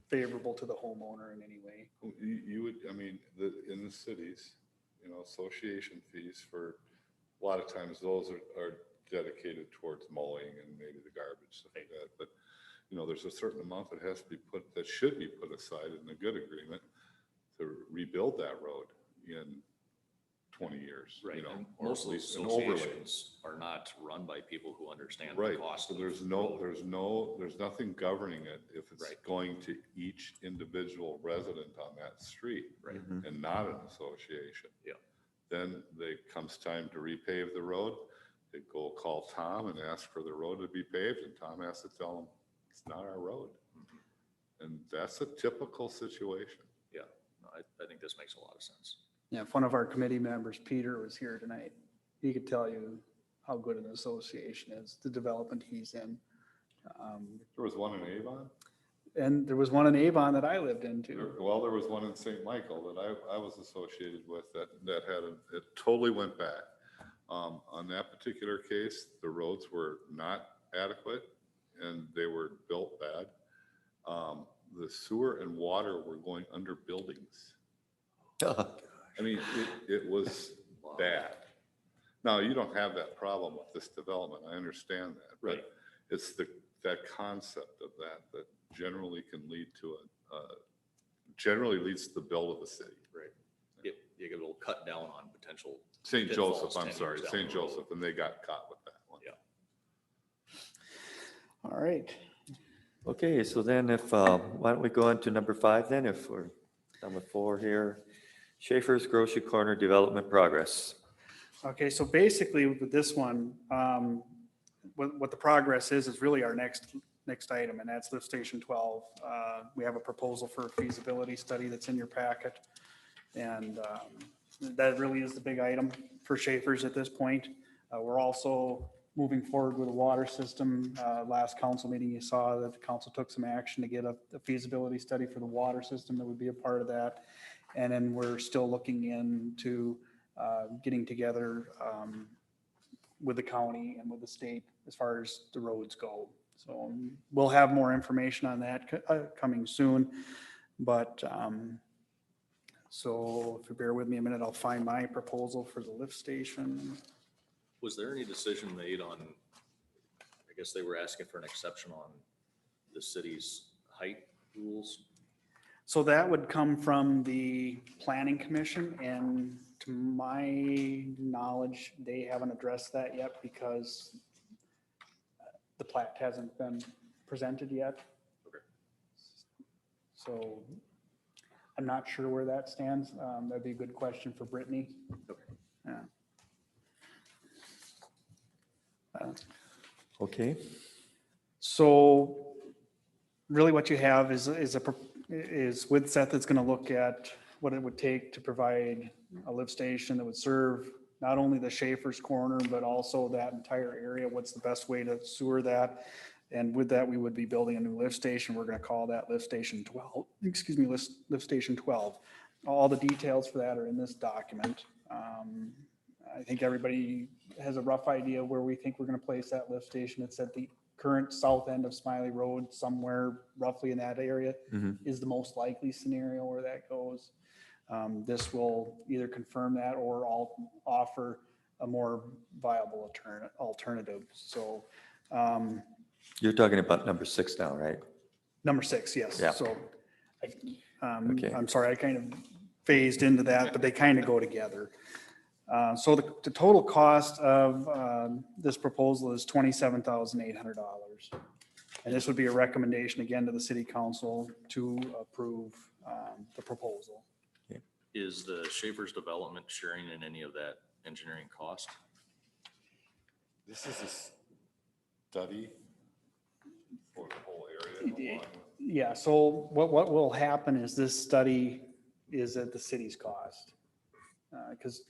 favorable to the homeowner in any way. You would, I mean, in the cities, you know, association fees for, a lot of times those are dedicated towards mowing and maybe the garbage, stuff like that. But, you know, there's a certain amount that has to be put, that should be put aside in a good agreement to rebuild that road in 20 years, you know, And or most at of least those an overlay. associations are not run by people who understand the Right, cost. so of there's nothing governing it if it's Right. going to each individual resident on that street. Right. And not an association. Yeah. Then comes time to repave the road, they go call Tom and ask for the road to be paved, and Tom has to tell them, it's not our road. And that's a typical situation. Yeah, no, I think this makes a lot of sense. Yeah, if one of our committee members, Peter, was here tonight, he could tell you how good an association is, the development he's in. There was one in Avon. And there was one in Avon that I lived in too. Well, there was one in St. Michael that I was associated with that it totally went back. On that particular case, the roads were not adequate and they were built bad. The sewer and water were going under buildings. I mean, it was bad. Now, you don't have that problem with this development. I understand that. Right. But it's that concept of that generally can lead to generally leads to the bill of the city. Right. You get a little cut down on potential. St. pitfalls Joseph, 10 I'm sorry, years down St. the road. Joseph, and they got caught with that one. Yeah. All right. Okay, so then why don't we go on to number 5 then, if we're done with 4 here. Schaefer's Grocery Corner Development Progress. Okay, so basically with this one, what the progress is really our next item, and that's lift station 12. We have a proposal for a feasibility study that's in your packet. And that really is the big item for Schaefer's at this point. We're also moving forward with a water system. Last council meeting, you saw that the council took some action to get a feasibility study for the water system that would be a part of that. And then we're still looking into getting together with the county and with the state as far as the roads go. So we'll have more information on that coming soon. But so if you bear with me a minute, I'll find my proposal for the lift station. Was there any decision made on, I guess they were asking for an exception on the city's height rules? So that would come from the planning commission, and to my knowledge, they haven't addressed that yet because the plat hasn't been presented yet. Okay. So I'm not sure where that stands. That'd be a good question for Brittany. Okay. Yeah. Okay, So really what you have is with Seth, it's going to look at what it would take to provide a lift station that would serve not only the Schaefer's Corner, but also that entire area. What's the best way to sewer that? And with that, we would be building a new lift station. We're going to call that lift station 12, lift station 12. All the details for that are in this document. I think everybody has a rough idea where we think we're going to place that lift station. It's at the current south end of Smiley Road, somewhere roughly in that area is the most likely scenario where that goes. This will either confirm that or offer a more viable alternative. So you're talking about number 6 now, right? number 6, yes. Yeah. So Okay. I'm sorry, I kind of phased into that, but they kind of go together. So the total cost of this proposal is $27,800. And this would be a recommendation again to the city council to approve the proposal. Is the Schaefer's Development sharing in any of that engineering cost? This is a study for the whole area. Yeah, so what will happen is this study is at the city's cost. Because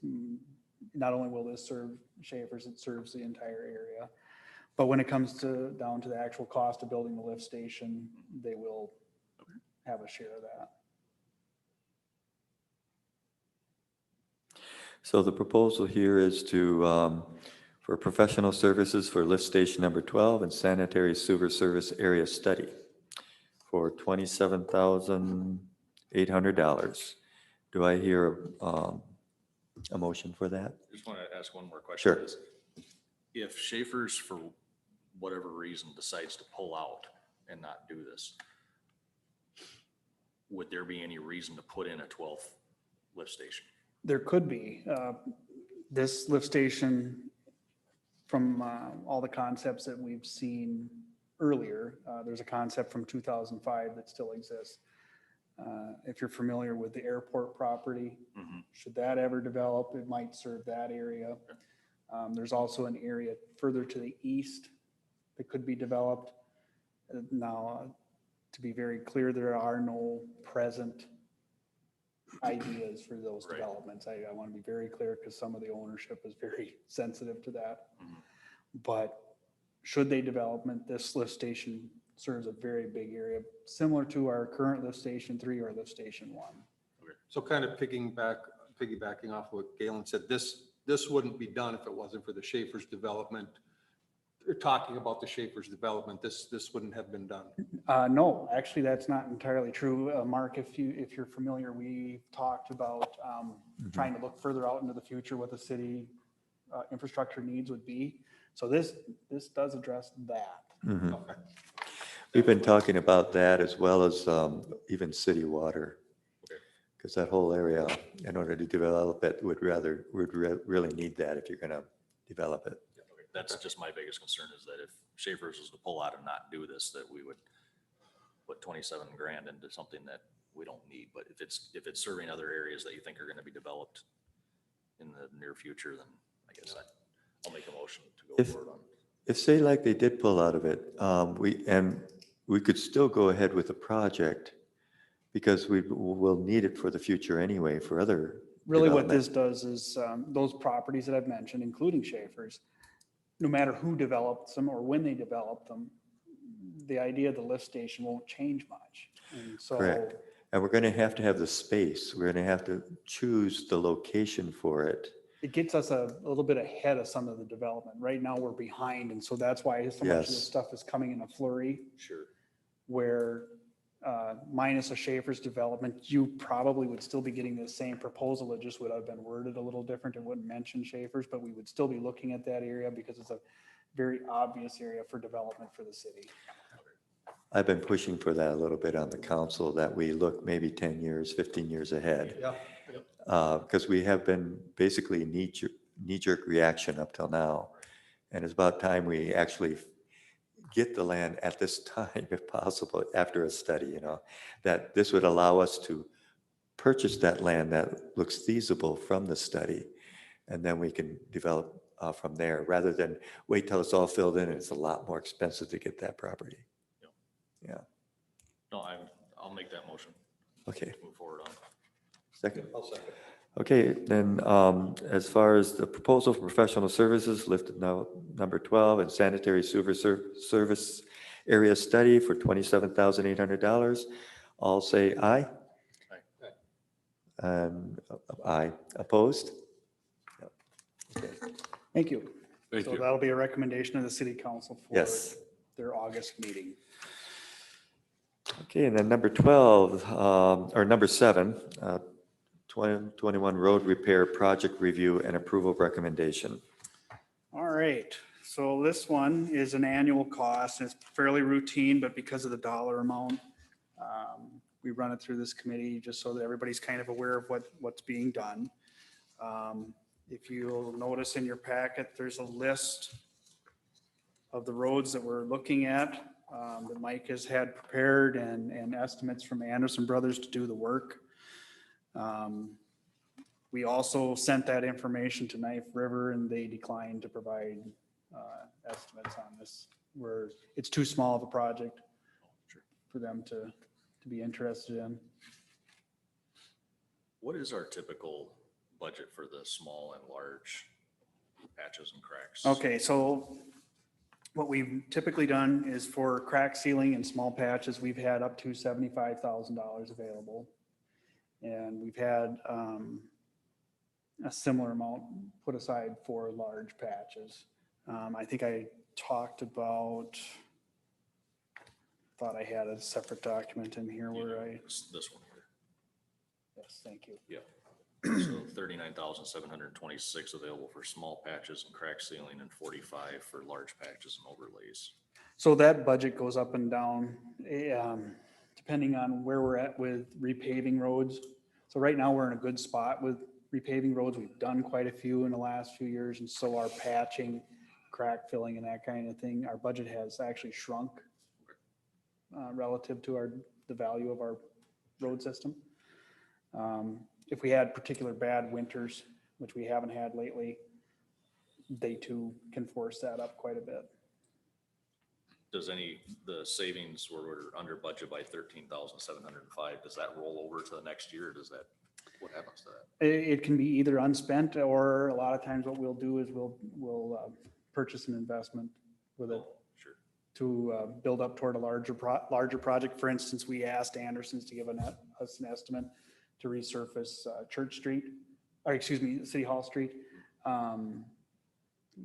not only will this serve Schaefer's, it serves the entire area. But when it comes down to the actual cost of building the lift station, they will have a share of that. So the proposal here is to, for professional services for lift station number 12 and sanitary sewer service area study for $27,800. Do I hear a motion for that? Just want to ask one more question. Sure. If Schaefer's, for whatever reason, decides to pull out and not do this, would there be any reason to put in a 12th lift station? There could be. This lift station, from all the concepts that we've seen earlier, there's a concept from 2005 that still exists. If you're familiar with the airport property, should that ever develop, it might serve that area. There's also an area further to the east that could be developed. Now, to be very clear, there are no present ideas for those developments. I want to be very clear because some of the ownership is very sensitive to that. But should they development, this lift station serves a very big area, similar to our current lift station 3 or lift station 1. So kind of piggybacking off what Galen said, this wouldn't be done if it wasn't for the Schaefer's development. You're talking about the Schaefer's development, this wouldn't have been done. No, actually, that's not entirely true. Mark, if you're familiar, we talked about trying to look further out into the future what the city infrastructure needs would be. So this does address that. Okay. We've been talking about that as well as even city water. Because that whole area, in order to develop it, would really need that if you're going to develop it. That's just my biggest concern, is that if Schaefer's was to pull out and not do this, that we would put 27 grand into something that we don't need. But if it's serving other areas that you think are going to be developed in the near future, then I guess I'll make a motion to go forward on it. If say like they did pull out of it, we could still go ahead with the project because we'll need it for the future anyway for other Really what development. this does is those properties that I've mentioned, including Schaefer's, no matter who develops them or when they develop them, the idea of the lift station won't change much. And so, Correct. And we're going to have the space. We're going to have to choose the location for it. it gets us a little bit ahead of some of the development. Right now, we're behind, and so that's why so much of this Yes. stuff is coming in a flurry. Sure. Where minus a Schaefer's development, you probably would still be getting the same proposal. It just would have been worded a little different. It wouldn't mention Schaefer's, but we would still be looking at that area because it's a very obvious area for development for the city. I've been pushing for that a little bit on the council, that we look maybe 10 years, 15 years ahead. Yeah. Because we have been basically knee-jerk reaction up till now. And it's about time we actually get the land at this time, if possible, after a study, you know, that this would allow us to purchase that land that looks feasible from the study. And then we can develop from there, rather than wait till it's all filled in and it's a lot more expensive to get that property. Yeah. No, I'll make that motion. Okay. Move forward on. Second. I'll second. Okay, then as far as the proposal for professional services, listed now number 12, and sanitary sewer service area study for $27,800, all say aye. Aye. And aye. Opposed? Okay. Thank you. Thank So you. that'll be a recommendation of the city council for Yes. their August meeting. Okay, and then number 12, or number 7, 2021 road repair project review and approval recommendation. All right, so this one is an annual cost, and it's fairly routine, but because of the dollar amount, we run it through this committee just so that everybody's kind of aware of what's being done. If you'll notice in your packet, there's a list of the roads that we're looking at, that Mike has had prepared, and estimates from Anderson Brothers to do the work. We also sent that information to Knife River, and they declined to provide estimates on this, where it's too small of a project for them to be interested in. What is our typical budget for the small and large patches and cracks? Okay, so what we've typically done is for crack sealing and small patches, we've had up to $75,000 available. And we've had a similar amount put aside for large patches. I think I talked about, thought I had a separate document in here where I, This one here. yes, thank you. Yeah. So 39,726 available for small patches and crack sealing and 45 for large patches and overlays. So that budget goes up and down, depending on where we're at with repaving roads. So right now, we're in a good spot with repaving roads. We've done quite a few in the last few years, and so our patching, crack filling and that kind of thing, our budget has actually shrunk relative to the value of our road system. If we had particular bad winters, which we haven't had lately, they too can force that up quite a bit. Does the savings where we're under budget by 13,705, does that roll over to the next year? What happens to that? It can be either unspent, or a lot of times what we'll do is we'll purchase an investment with it Oh, sure. to build up toward a larger project. For instance, we asked Anderson's to give us an estimate to resurface Church Street, or excuse me, City Hall Street.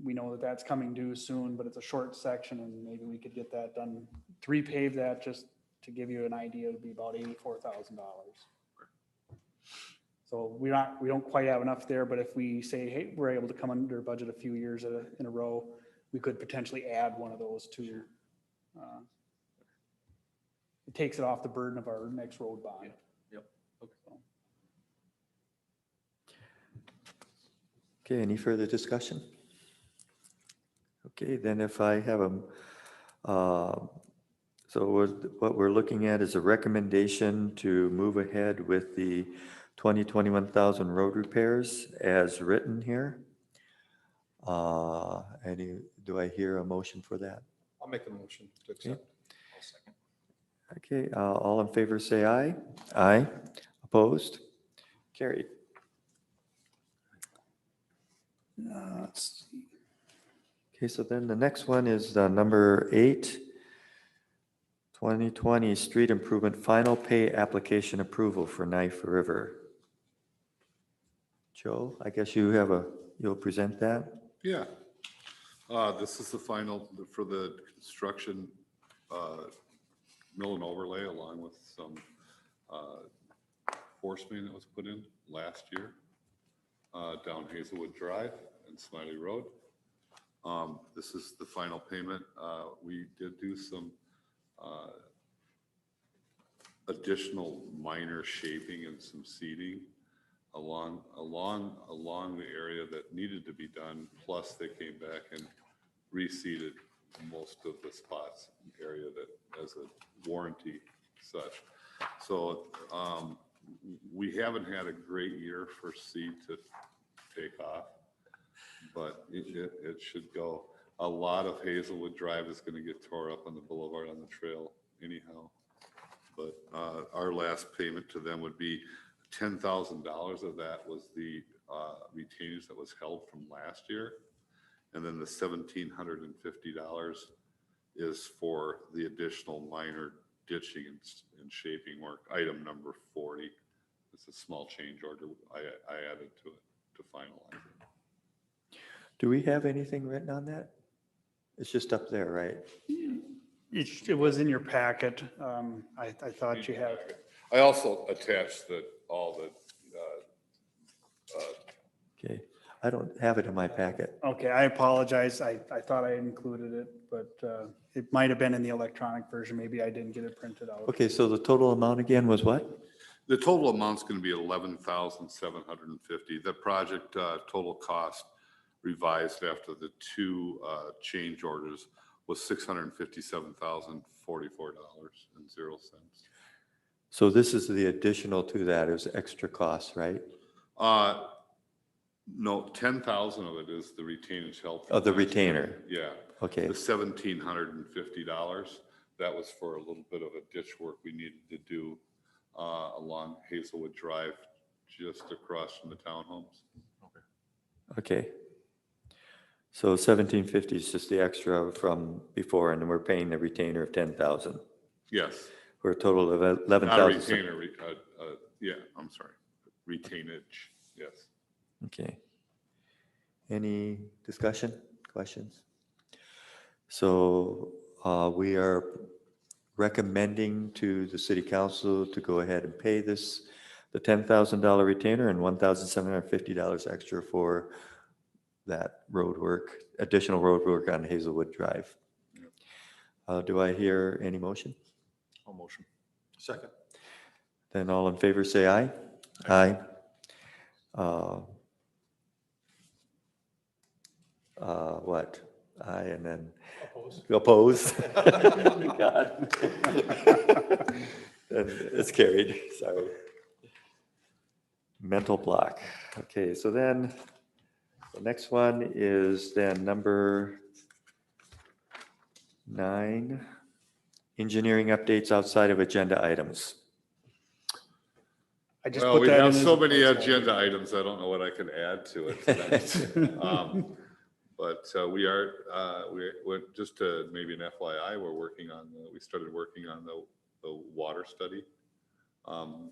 We know that that's coming due soon, but it's a short section, and maybe we could get that done. To repave that, just to give you an idea, it would be about $84,000. So we don't quite have enough there, but if we say, hey, we're able to come under budget a few years in a row, we could potentially add one of those to. It takes it off the burden of our next road bond. Yep. Okay. Okay, any further discussion? Okay, then if I have what we're looking at is a recommendation to move ahead with the 21,000 road repairs as written here. Do I hear a motion for that? I'll make a motion to accept. I'll second. Okay, all in favor say aye. Aye. Opposed? Carried. Let's see. Okay, so then the next one is number 8, 2020 Street Improvement Final Pay Application Approval for Knife River. Joe, I guess you'll present that? Yeah. This is the final for the construction mill and overlay, along with some force main that was put in last year down Hazelwood Drive and Smiley Road. This is the final payment. We did do some additional minor shaping and some seeding along the area that needed to be done. Plus, they came back and reseeded most of the spots area that as a warranty such. So we haven't had a great year for seed to take off, but it should go. A lot of Hazelwood Drive is going to get tore up on the boulevard on the trail anyhow. But our last payment to them would be $10,000 of that was the retainage that was held from last year. And then the $1,750 is for the additional minor ditching and shaping work. Item number 40. It's a small change order I added to it to finalize it. Do we have anything written on that? It's just up there, right? It was in your packet. I thought you had. I also attached all the Okay, I don't have it in my packet. Okay, I apologize. I thought I included it, but it might have been in the electronic version. Maybe I didn't get it printed out. Okay, so the total amount again was what? The total amount's going to be $11,750. The project total cost revised after the two change orders was $657,044.00. So this is the additional to that, it was extra cost, right? No, 10,000 of it is the retainage held. Oh, the retainer. Yeah. Okay, The $1,750, that was for a little bit of a ditch work we needed to do along Hazelwood Drive, just across from the townhomes. okay. So 1,750 is just the extra from before, and then we're paying the retainer of 10,000 Yes, for a total of not a 11,000. retainer, yeah, I'm sorry, retainage, yes. Okay. Any discussion, questions? So we are recommending to the city council to go ahead and pay this, the $10,000 retainer and $1,750 extra for that road work, additional road work on Hazelwood Drive. Do I hear any motion? I'll motion. Second. Then all in favor, say aye. Aye. What? Aye, and then oppose. God. Then it's carried, sorry. Mental block. Okay, so then the next one is then number 9, engineering updates outside of agenda items. I just Well, put we that in have as so a many placeholder. agenda items, I don't know what I can add to it tonight. But we're just to maybe an FYI, we started working on the water study.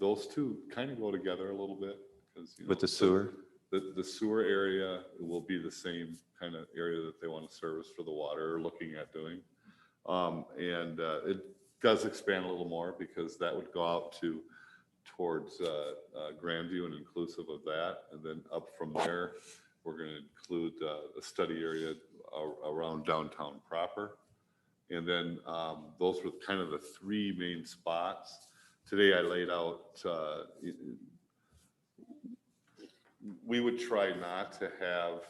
Those two kind of go together a little bit because With the sewer? The sewer area will be the same kind of area that they want to service for the water, or looking at doing. And it does expand a little more because that would go out towards Grandview and inclusive of that. And then up from there, we're going to include a study area around downtown proper. And then those were kind of the 3 main spots. Today I laid out, we would try not to have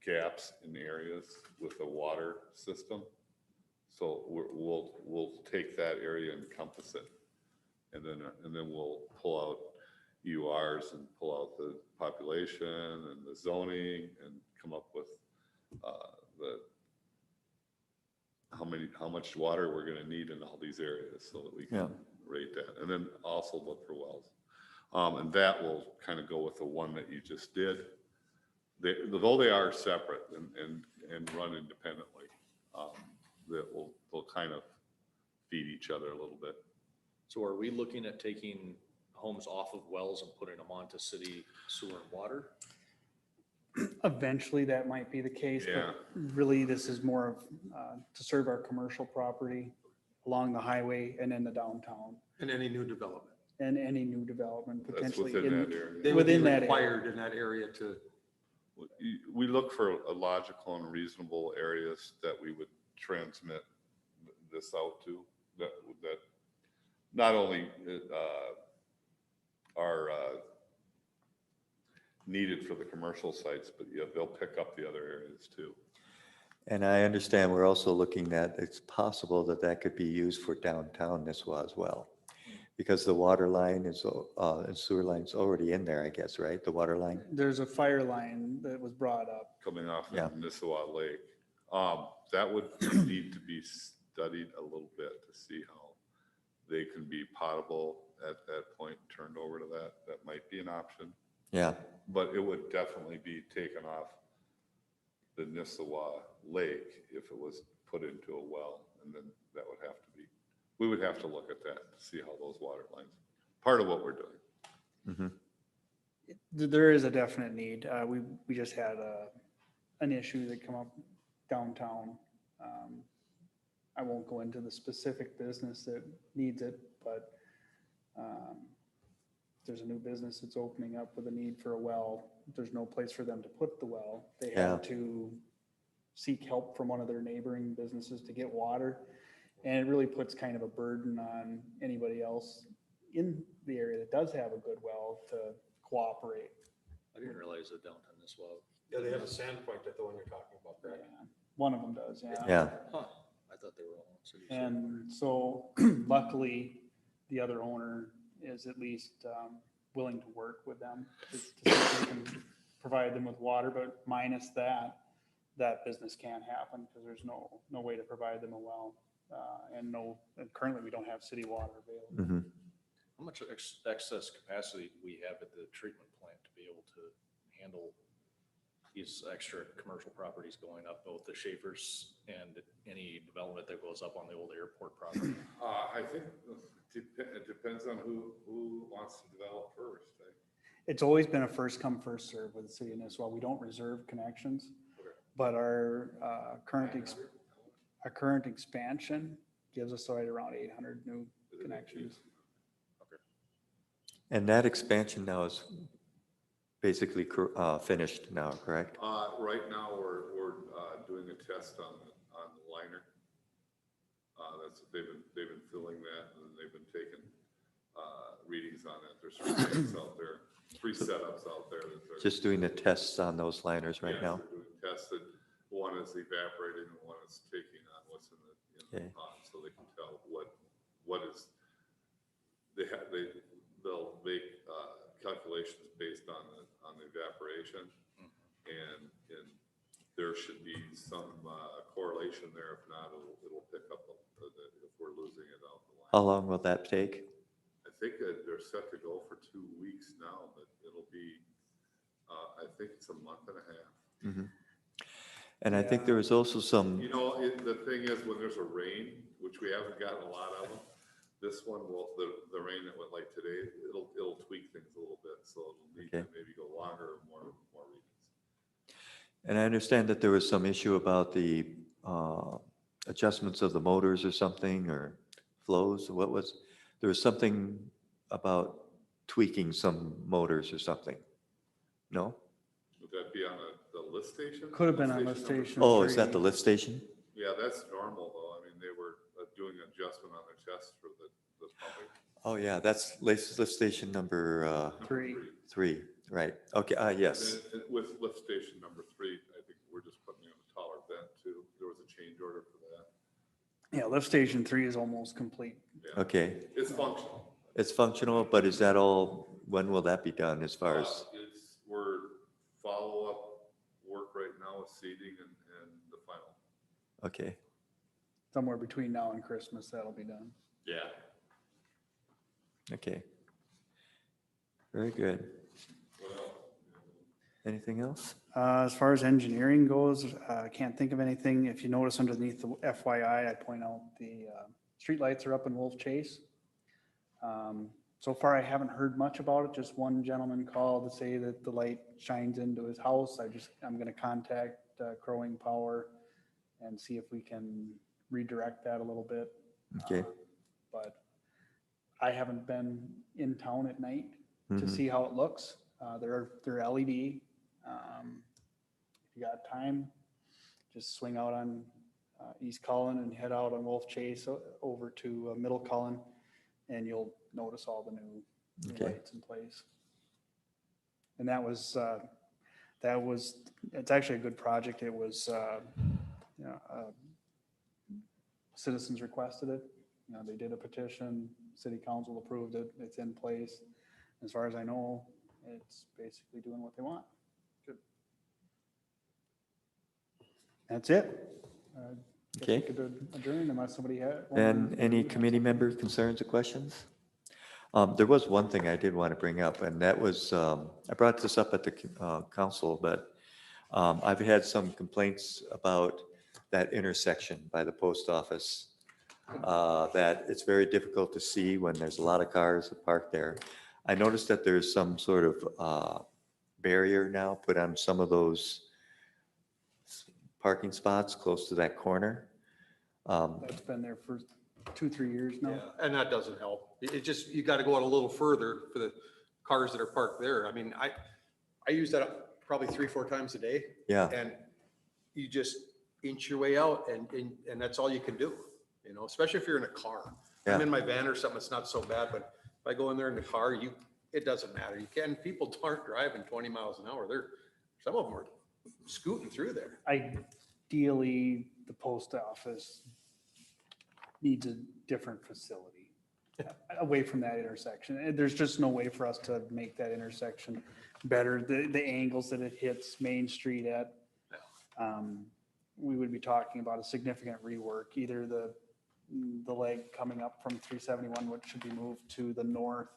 gaps in areas with the water system. So we'll take that area and encompass it. And then we'll pull out URs and pull out the population and the zoning and come up with how much water we're going to need in all these areas so that we can rate that. And then also look for wells. And that will kind of go with the one that you just did. Though they are separate and run independently, they'll kind of feed each other a little bit. So are we looking at taking homes off of wells and putting them onto city sewer and water? Eventually, that might be the case, Yeah. but really, this is more of to serve our commercial property along the highway and in the downtown, And any new development. and any new development That's potentially within in, that area. They would be within that area. required in that area to, We look for a logical and reasonable areas that we would transmit this out to, that not only are needed for the commercial sites, but they'll pick up the other areas too. And I understand we're also looking at, it's possible that could be used for downtown Nisswa as well. Because the water line is, and sewer line's already in there, I guess, right? The water line? There's a fire line that was brought up. Coming off Yeah. of Nisswa Lake. That would need to be studied a little bit to see how they can be potable at that point, turned over to that. That might be an option, Yeah, but it would definitely be taken off the Nisswa Lake if it was put into a well, and then that would have to be, we would have to look at that to see how those water lines, part of what we're doing. There is a definite need. We just had an issue that come up downtown. I won't go into the specific business that needs it, but there's a new business that's opening up with a need for a well. There's no place for them to put the well. They have to seek help from one of their neighboring businesses to get water. And it really puts kind of a burden on anybody else in the area that does have a good well to cooperate. I didn't realize that downtown this well. yeah, they have a sand point at the one you're talking about, Brad. One of them does, yeah. yeah. Huh, I thought they were all in city. And so luckily, the other owner is at least willing to work with them to see if they can provide them with water, but minus that business can't happen because there's no way to provide them a well. And currently we don't have city water available. How much excess capacity do we have at the treatment plant to be able to handle these extra commercial properties going up, both the Schaefer's and any development that goes up on the old airport property? I think it depends on who wants to develop first. it's always been a first come, first serve with the city of Nisswa. We don't reserve connections. But our current expansion gives us right around 800 new connections. And that expansion now is basically finished now, correct? Right now, we're doing a test on the liner. They've been filling that, and they've been taking readings on it. There's 3 setups out there, 3 setups out there. Just doing the tests on those liners right now? They're doing tests that one is evaporating and one is taking on what's in the pond, so they can tell what is, they'll make calculations based on the evaporation, and there should be some correlation there. If not, it'll pick up if we're losing it out the line. How long will that take? I think that they're set to go for 2 weeks now, but it'll be, I think it's a month and a half. Mhm. And I think there was also some, You know, the thing is, when there's a rain, which we haven't gotten a lot of them, this one will, the rain that went like today, it'll tweak things a little bit, so it'll need to maybe go longer or more readings. and I understand that there was some issue about the adjustments of the motors or something, or flows, there was something about tweaking some motors or something, no? Would that be on the lift station? Could have been on Lift lift number station. Oh, is that the lift station? Yeah, that's normal, though. I mean, they were doing adjustment on their test for the pumping. Oh, yeah, that's lift station number 3, right, okay, yes. And then with lift station number 3, I think we're just putting in a taller vent too. There was a change order for that. Yeah, lift station 3 is almost complete. Yeah. Okay, It's functional. it's functional, but is that all, when will that be done as far as? We're follow-up work right now with seeding and the final. Okay, Somewhere between now and Christmas, that'll be done. Yeah. okay. Very good. Anything else? As far as engineering goes, I can't think of anything. If you notice underneath the FYI, I point out the streetlights are up in Wolf Chase. So far, I haven't heard much about it. Just one gentleman called to say that the light shines into his house. I'm going to contact Crowing Power and see if we can redirect that a little bit. Okay. But I haven't been in town at night to Mhm. see how it looks. They're LED. If you got time, just swing out on East Cullen and head out on Wolf Chase over to Middle Cullen, and you'll notice all the new Okay. lights in place. And it's actually a good project. It was, citizens requested it. They did a petition, city council approved it, it's in place. As far as I know, it's basically doing what they want. Good. That's it. Guess we Okay. could adjourn unless somebody had. And any committee member concerns or questions? There was one thing I did want to bring up, and that was, I brought this up at the council, but I've had some complaints about that intersection by the post office, that it's very difficult to see when there's a lot of cars parked there. I noticed that there's some sort of barrier now put on some of those parking spots close to that corner. That's been there for 2-3 years now. Yeah, and that doesn't help. It just, you got to go out a little further for the cars that are parked there. I mean, I use that probably 3-4 times a day. Yeah. And you just inch your way out and that's all you can do, especially if you're in a car. I'm Yeah. in my van or something, it's not so bad, but if I go in there in the car, it doesn't matter. People aren't driving 20 miles an hour. Some of them are scooting through there. Ideally, the post office needs a different facility away from that intersection. And there's just no way for us to make that intersection better. The angles that it hits Main Street at, we would be talking about a significant rework, either the leg coming up from 371, which should be moved to the north,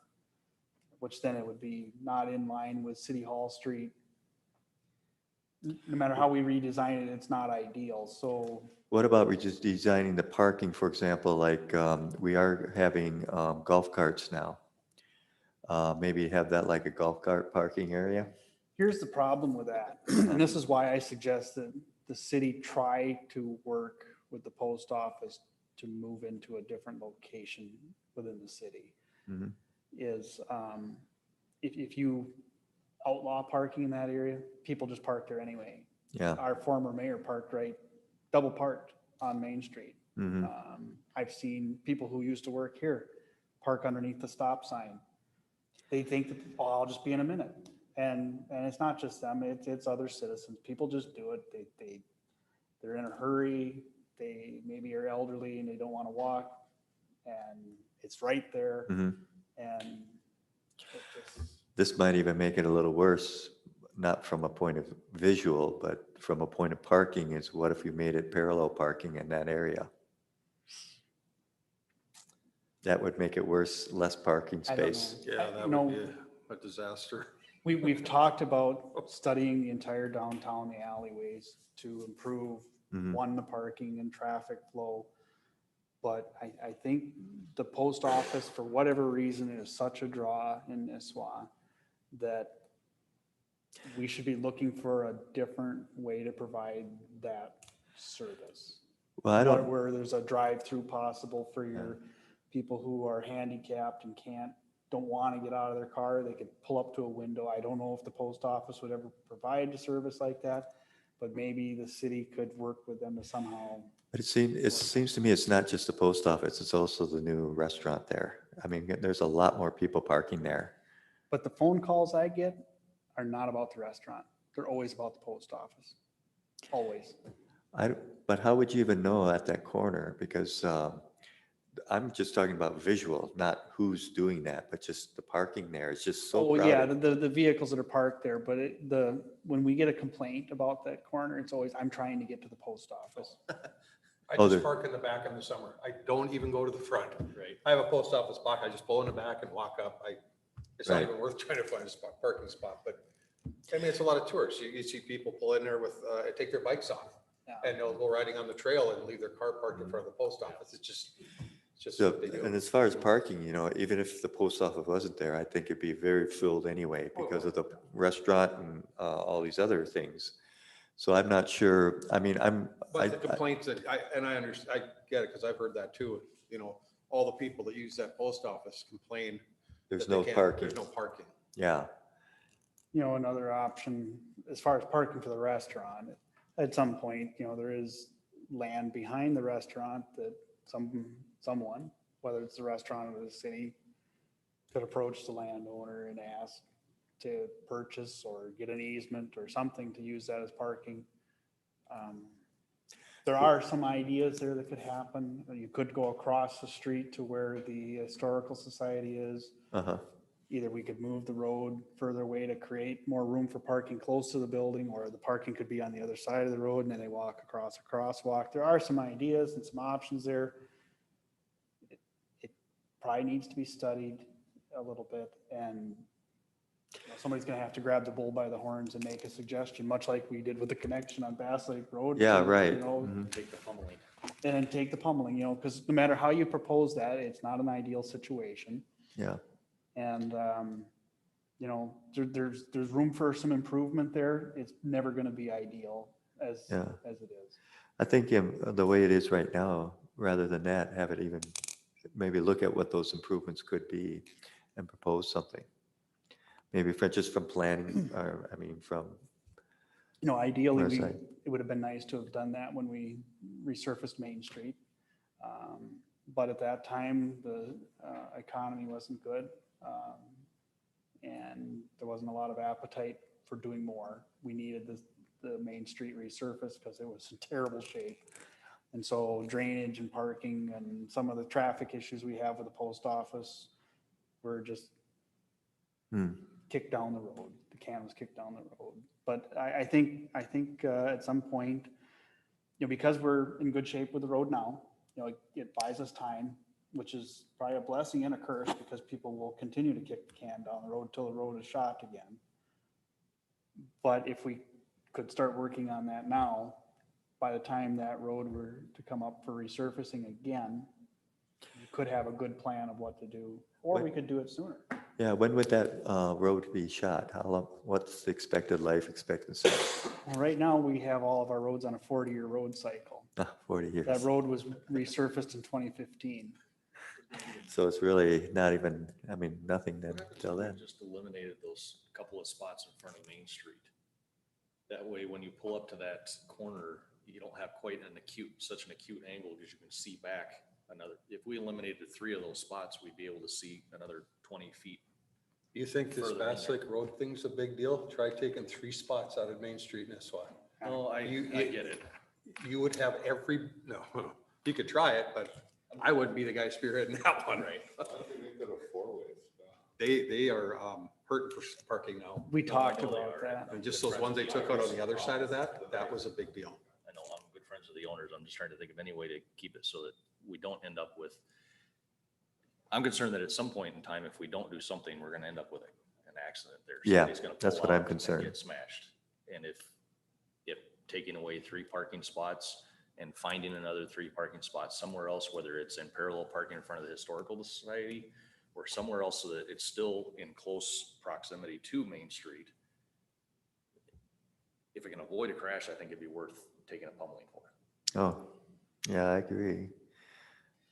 which then it would be not in line with City Hall Street. No matter how we redesign it, it's not ideal. So What about just designing the parking, for example, like we are having golf carts now. Maybe have that like a golf cart parking area. Here's the problem with that, and this is why I suggest that the city try to work with the post office to move into a different location within the city. Mhm. Is if you outlaw parking in that area, people just park there anyway. Yeah. Our former mayor parked double parked on Main Street. Mhm. I've seen people who used to work here park underneath the stop sign. They think that, oh, I'll just be in a minute. And it's not just them, it's other citizens. People just do it. They're in a hurry. They maybe are elderly and they don't want to walk. And it's right there. Mhm. And it just, This might even make it a little worse, not from a point of visual, but from a point of parking is what if we made it parallel parking in that area? That would make it worse, less parking I don't space. know. Yeah, that You know, would be a disaster. we've talked about studying the entire downtown, the alleyways to improve, Mhm. one, the parking and traffic flow. But I think the post office, for whatever reason, is such a draw in Nisswa that we should be looking for a different way to provide that service. Well, I don't, Where there's a drive-through possible for your people who are handicapped and don't want to get out of their car, they could pull up to a window. I don't know if the post office would ever provide a service like that, but maybe the city could work with them to somehow. but it seems to me it's not just the post office, it's also the new restaurant there. I mean, there's a lot more people parking there. But the phone calls I get are not about the restaurant. They're always about the post office. Always. But how would you even know at that corner? Because I'm just talking about visual, not who's doing that, but just the parking there. It's just so Oh, yeah, crowded. the vehicles that are parked there, but when we get a complaint about that corner, it's always, I'm trying to get to the post office. I Oh, just there- park in the back in the summer. I don't even go to the front. Right. I have a post office box. I just pull in the back and walk up. It's not Right. even worth trying to find a parking spot, but I mean, it's a lot of tourists. You see people pull in there with, take their bikes off Yeah. and they'll go riding on the trail and leave their car parked in front of the post office. It's just So, what they do. and as far as parking, even if the post office wasn't there, I think it'd be very filled anyway because of the restaurant and all these other things. So I'm not sure, I mean, But the complaints that I understand, I get it because I've heard that too. All the people that use that post office complain. there's that they no can't- parking. There's no parking. Yeah, Another option, as far as parking for the restaurant, at some point, there is land behind the restaurant that someone, whether it's the restaurant or the city, could approach the landowner and ask to purchase or get an easement or something to use that as parking. There are some ideas there that could happen. You could go across the street to where the Historical Society is. uh-huh. Either we could move the road further away to create more room for parking close to the building, or the parking could be on the other side of the road and then they walk across a crosswalk. There are some ideas and some options there. It probably needs to be studied a little bit, and somebody's gonna have to grab the bull by the horns and make a suggestion, much like we did with the connection on Bass Lake Road. Yeah, to, right. Mhm. Take the pummeling. And then take the pummeling, because no matter how you propose that, it's not an ideal situation. Yeah. And, there's room for some improvement there. It's never going to be ideal as it is. I think the way it is right now, rather than that, have it even, maybe look at what those improvements could be and propose something. Maybe just from planning, or, I mean, from, Ideally, West side. it would have been nice to have done that when we resurfaced Main Street. But at that time, the economy wasn't good. And there wasn't a lot of appetite for doing more. We needed the Main Street resurfaced because it was in terrible shape. And so drainage and parking and some of the traffic issues we have with the post office were just kicked down the road. The can was kicked down the road. But I think at some point, because we're in good shape with the road now, it buys us time, which is probably a blessing and a curse because people will continue to kick the can down the road till the road is shot again. But if we could start working on that now, by the time that road were to come up for resurfacing again, you could have a good plan of what to do, or we could do it sooner. Yeah, when would that road be shot? How long, what's the expected life expectancy? Well, right now, we have all of our roads on a 40-year road cycle. 40 years. That road was resurfaced in 2015. So it's really not even, I mean, nothing then till then. Just eliminated those couple of spots in front of Main Street. That way, when you pull up to that corner, you don't have quite such an acute angle because you can see back another. If we eliminated 3 of those spots, we'd be able to see another 20 feet. Do you think this Further in Bass there. Lake Road thing's a big deal? Try taking 3 spots out of Main Street, Nisswa. No, I get it. You would have no, you could try it, but I wouldn't be the guy spearheading that one. Right. They are hurting for parking now. We talked I know they about are. that. And just those ones they took out on the other side of that was a big deal. I know I'm good friends with the owners. I'm just trying to think of any way to keep it so that we don't end up with, I'm concerned that at some point in time, if we don't do something, we're gonna end up with an accident there. Yeah, Somebody's gonna that's pull what I'm out and concerned. Get smashed. And if taking away 3 parking spots and finding another 3 parking spots somewhere else, whether it's in parallel parking in front of the Historical Society or somewhere else so that it's still in close proximity to Main Street. If it can avoid a crash, I think it'd be worth taking a pummeling for it. Oh, yeah, I agree.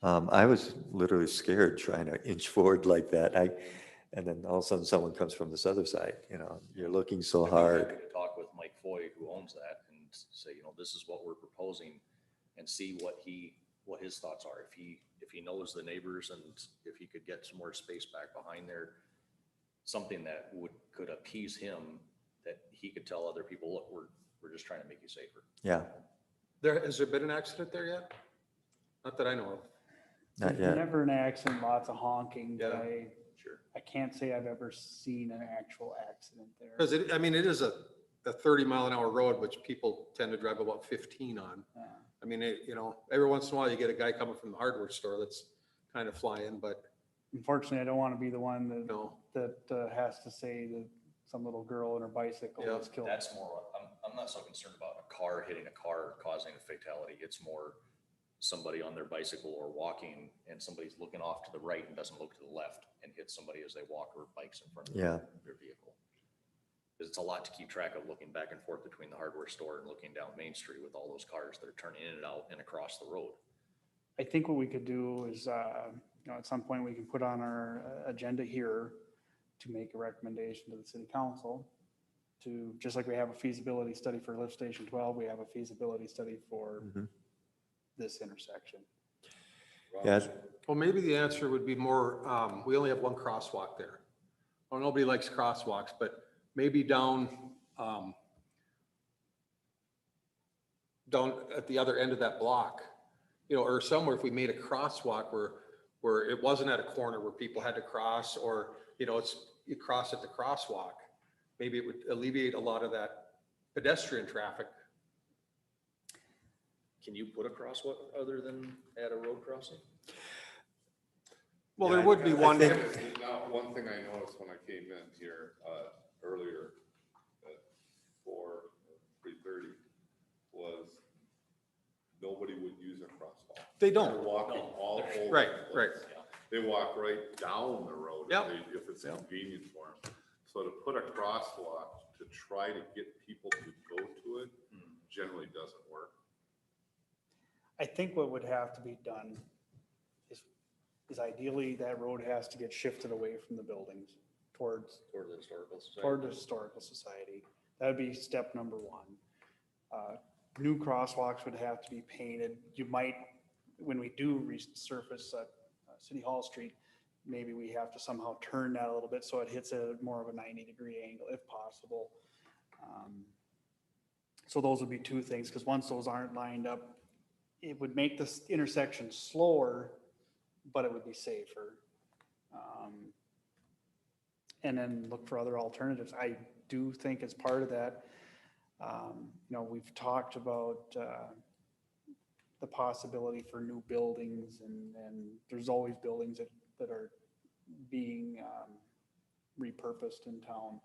I was literally scared trying to inch forward like that. And then all of a sudden someone comes from this other side, you know, you're looking so I'd be hard. happy to talk with Mike Foy, who owns that, and say, this is what we're proposing, and see what his thoughts are. If he knows the neighbors and if he could get some more space back behind there, something that could appease him, that he could tell other people, look, we're just trying to make you safer. Yeah, Has there been an accident there yet? Not that I know of. not There's yet. never an accident, lots of honking, but Yeah. Sure. I can't say I've ever seen an actual accident there. Because it is a 30-mile-an-hour road, which people tend to drive about 15 on. I mean, every once in a while you get a guy coming from the hardware store that's kind of flying, but Unfortunately, I don't want to be the one no. that has to say that some little girl on her bicycle Yeah, was killed. That's more, I'm not so concerned about a car hitting a car causing a fatality. It's more somebody on their bicycle or walking and somebody's looking off to the right and doesn't look to the left and hits somebody as they walk or bikes in front of Yeah. their vehicle. Because it's a lot to keep track of, looking back and forth between the hardware store and looking down Main Street with all those cars that are turning in and out and across the road. I think what we could do is, at some point we can put on our agenda here to make a recommendation to the city council to, just like we have a feasibility study for Lift Station 12, we have a feasibility study for Mhm. this intersection. Yeah, Well, maybe the answer would be more, we only have one crosswalk there. Well, nobody likes crosswalks, but maybe down at the other end of that block, or somewhere, if we made a crosswalk where it wasn't at a corner where people had to cross, or, you cross at the crosswalk, maybe it would alleviate a lot of that pedestrian traffic. Can you put a crosswalk other than at a road crossing? Well, Yeah, there would be I one. think- Now, one thing I noticed when I came in here earlier at 3:30 was nobody would use a crosswalk. They They're don't. walking all over. Right, the right. place. They walk right down the road Yep. if it's convenient for them. So to put a crosswalk to try to get people to go to it generally doesn't work. I think what would have to be done is ideally that road has to get shifted away from the buildings towards Toward the Historical Society? toward the Historical Society. That would be step number 1. New crosswalks would have to be painted. You might, when we do resurface City Hall Street, maybe we have to somehow turn that a little bit so it hits a more of a 90-degree angle if possible. So those would be 2 things, because once those aren't lined up, it would make this intersection slower, but it would be safer. And then look for other alternatives. I do think as part of that, we've talked about the possibility for new buildings, and there's always buildings that are being repurposed in town.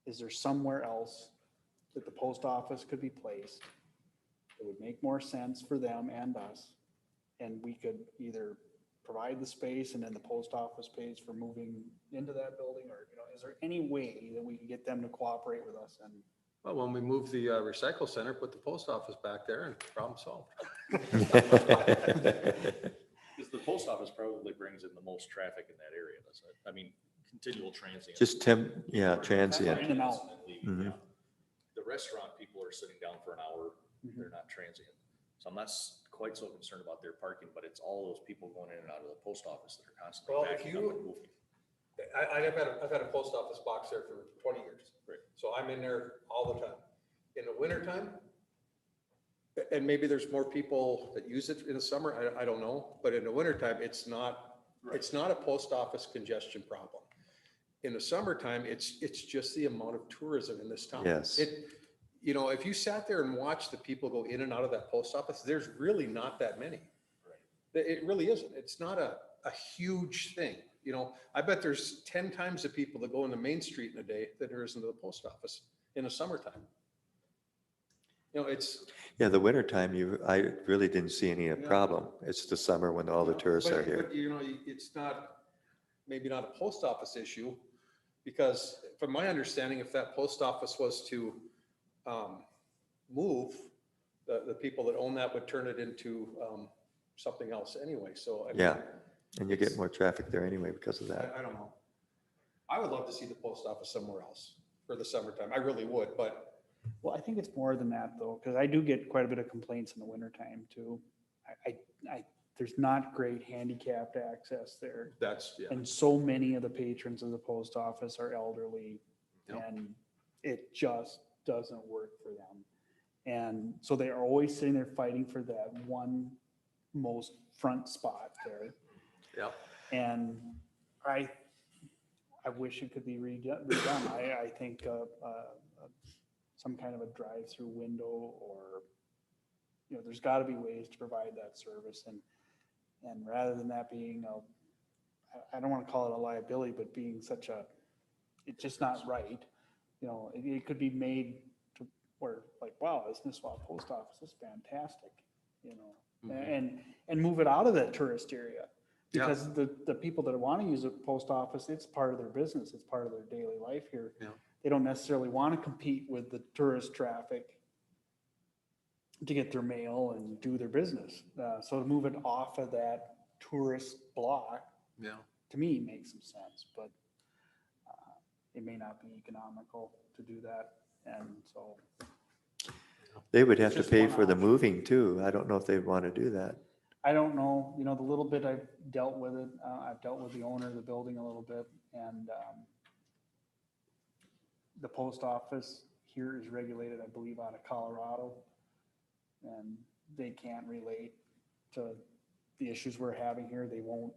Is there somewhere else that the post office could be placed? It would make more sense for them and us, and we could either provide the space and then the post office pays for moving into that building? Or, is there any way that we can get them to cooperate with us? And Well, when we move the recycle center, put the post office back there and problem solved. Because the post office probably brings in the most traffic in that area, doesn't it? I mean, continual transient. Just transient. In and out. Mhm. The restaurant people are sitting down for an hour, they're not transient. So I'm not quite so concerned about their parking, but it's all those people going in and out of the post office that are constantly Well, if backing up you- and moving. I've had a post office box there for 20 years. Right. So I'm in there all the time. In the wintertime, and maybe there's more people that use it in the summer, I don't know, but in the wintertime, it's not a post office congestion problem. In the summertime, it's just the amount of tourism in this town. Yes. If you sat there and watched the people go in and out of that post office, there's really not that many. It really isn't. It's not a huge thing. I bet there's 10 times the people that go into Main Street in a day than there is into the post office in the summertime. Yeah, the wintertime, I really didn't see any problem. It's the summer when all the tourists are here. But it's not, maybe not a post office issue, because from my understanding, if that post office was to move, the people that own that would turn it into something else anyway, so. I mean, Yeah, and you get more traffic there anyway because of that. I don't know. I would love to see the post office somewhere else for the summertime. I really would, but. well, I think it's more than that though, because I do get quite a bit of complaints in the wintertime too. There's not great handicapped access there. Yeah. And so many of the patrons of the post office are elderly and it just doesn't work for them. And so they are always sitting there fighting for that one most front spot there. Yeah. And I wish it could be redone. I think some kind of a drive-through window, or there's got to be ways to provide that service, and rather than that being I don't want to call it a liability, but being it's just not right. It could be made to where like, wow, this Nisswa post office is fantastic, and move it out of that tourist area. Because the people that want to use a post office, it's part of their business. It's part of their daily life here. Yeah. They don't necessarily want to compete with the tourist traffic to get their mail and do their business. So to move it off of that tourist block, to me, makes some sense. But it may not be economical to do that. And so. They would have to Just pay one for the option. moving too. I don't know if they'd want to do that. I don't know, the little bit I've dealt with it, I've dealt with the owner of the building a little bit, and the post office here is regulated, I believe, out of Colorado, and they can't relate to the issues we're having here. They won't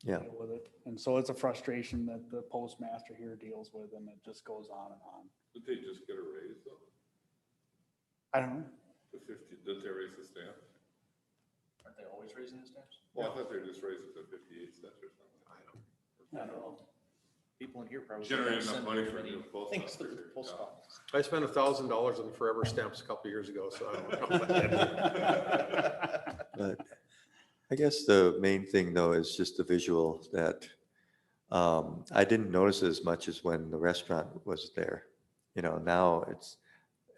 deal with it. And so it's a frustration that the postmaster here deals with, and it just goes on and on. Did they just get a raise though? I don't know. Did they raise the stamp? Aren't they always raising the stamps? Well, I thought they were just raised it to 58 cents or something. I don't know. People in here probably. Generating don't enough send money very for many the post things office. through the post Yeah. office. I spent $1,000 on forever stamps a couple of years ago, so I don't know. But I guess the main thing though is just the visual that I didn't notice as much as when the restaurant was there. Now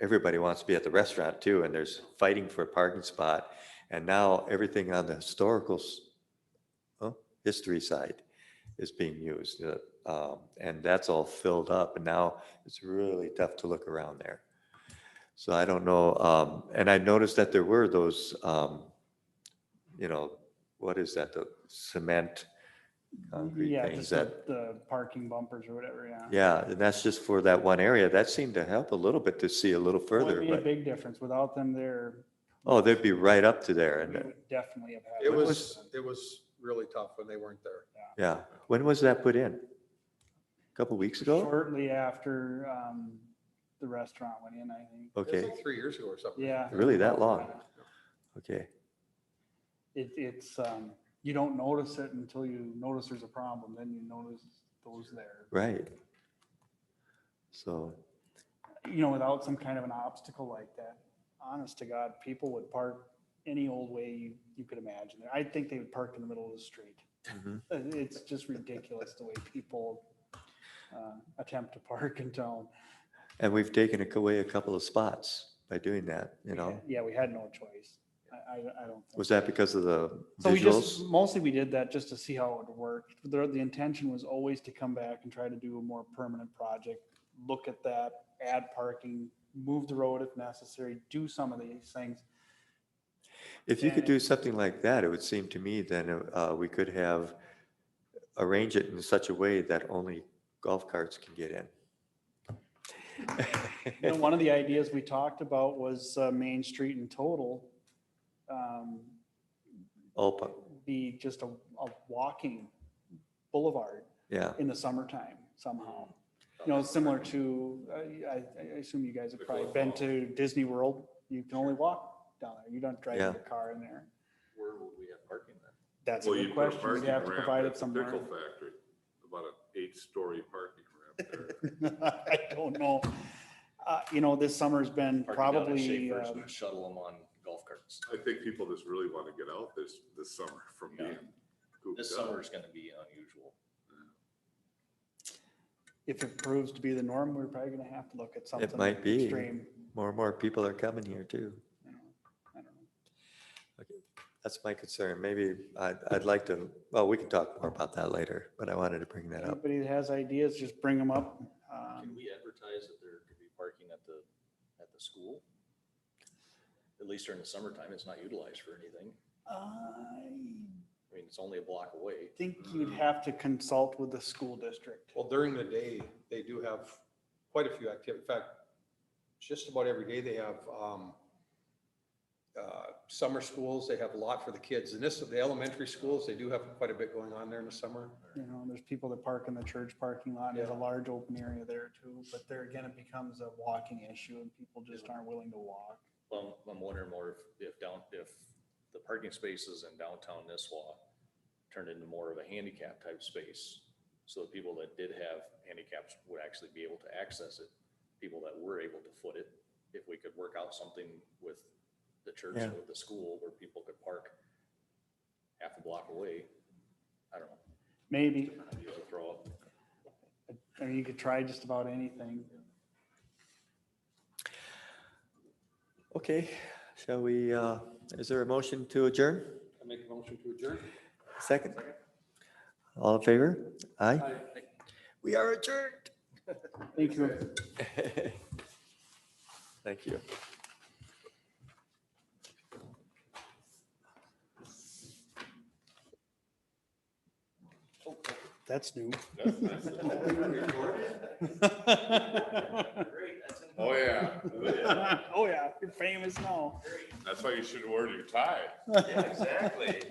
everybody wants to be at the restaurant too, and there's fighting for a parking spot. And now everything on the historical history side is being used. And that's all filled up, and now it's really tough to look around there. So I don't know. And I noticed that there were those, what is that? The cement concrete Yeah, things just that, the parking bumpers or whatever, yeah. yeah, and that's just for that one area. That seemed to help a little bit to see a little Well, further, it'd be a but, big difference. Without them there, oh, they'd be right up to there. we And would definitely have had. It was really tough when they weren't there. yeah, when was that put in? A couple weeks ago? Shortly after the restaurant went in, I think. It was Okay, like 3 years ago or something. Yeah. really that long? Okay, It's, you don't notice it until you notice there's a problem, then you notice those there. right. So, Without some kind of an obstacle like that, honest to God, people would park any old way you could imagine. I think they would park in the middle of the street. Mhm. It's just ridiculous the way people attempt to park in town. And we've taken away a couple of spots by doing that, you know? Yeah, we had no choice. I don't think. Was that because of the So we just, visuals? mostly we did that just to see how it would work. The intention was always to come back and try to do a more permanent project, look at that, add parking, move the road if necessary, do some of these things. If you could do something like that, it would seem to me then we could have, arrange it in such a way that only golf carts can get in. You know, one of the ideas we talked about was Main Street in total. Open, Be just a walking boulevard yeah. in the summertime somehow. You know, similar to, I assume you guys have probably been to Disney World. You can only walk down there. You don't drive Yeah. your car in there. Where would we have parking then? That's a Well, you good put a question. You'd parking have to ramp provide at it the somewhere. Pickle Factory, about an 8-story parking ramp there. I don't know. You know, this summer's been Parking down at probably, Schaefer's and shuttle them on golf carts. I think people just really want to get out this summer from Yeah. being cooped This up. summer is gonna be unusual. if it proves to be the norm, we're probably gonna have to look at something might be. extreme. More and more people are coming here too. You know, I don't know. Okay, that's my concern. Maybe I'd like to, well, we can talk more about that later, but I wanted to bring that up. Anybody that has ideas, just bring them up. Can we advertise that there could be parking at the school? At least during the summertime, it's not utilized for anything. I mean, it's only a block away. think you'd have to consult with the school district. Well, during the day, they do have quite a few activities. In fact, just about every day they have summer schools. They have a lot for the kids. And the elementary schools, they do have quite a bit going on there in the summer. You know, there's people that park in the church parking lot. There's a Yeah. large open area there too, but there again, it becomes a walking issue and people just aren't willing to walk. Well, I'm wondering more if the parking spaces in downtown Nisswa turned into more of a handicap type space. So the people that did have handicaps would actually be able to access it. People that were able to foot it, if we could work out something with the church and with the school where people could park half a block away. I don't know. Maybe, Idea to throw up. I mean, you could try just about anything. Okay, shall we, is there a motion to adjourn? I make a motion to adjourn. Second? All in favor? Aye. We are adjourned. Thank you. Thank you. That's new. Oh, yeah. Oh, yeah, you're famous now. That's why you should wear your tie. Yeah, exactly.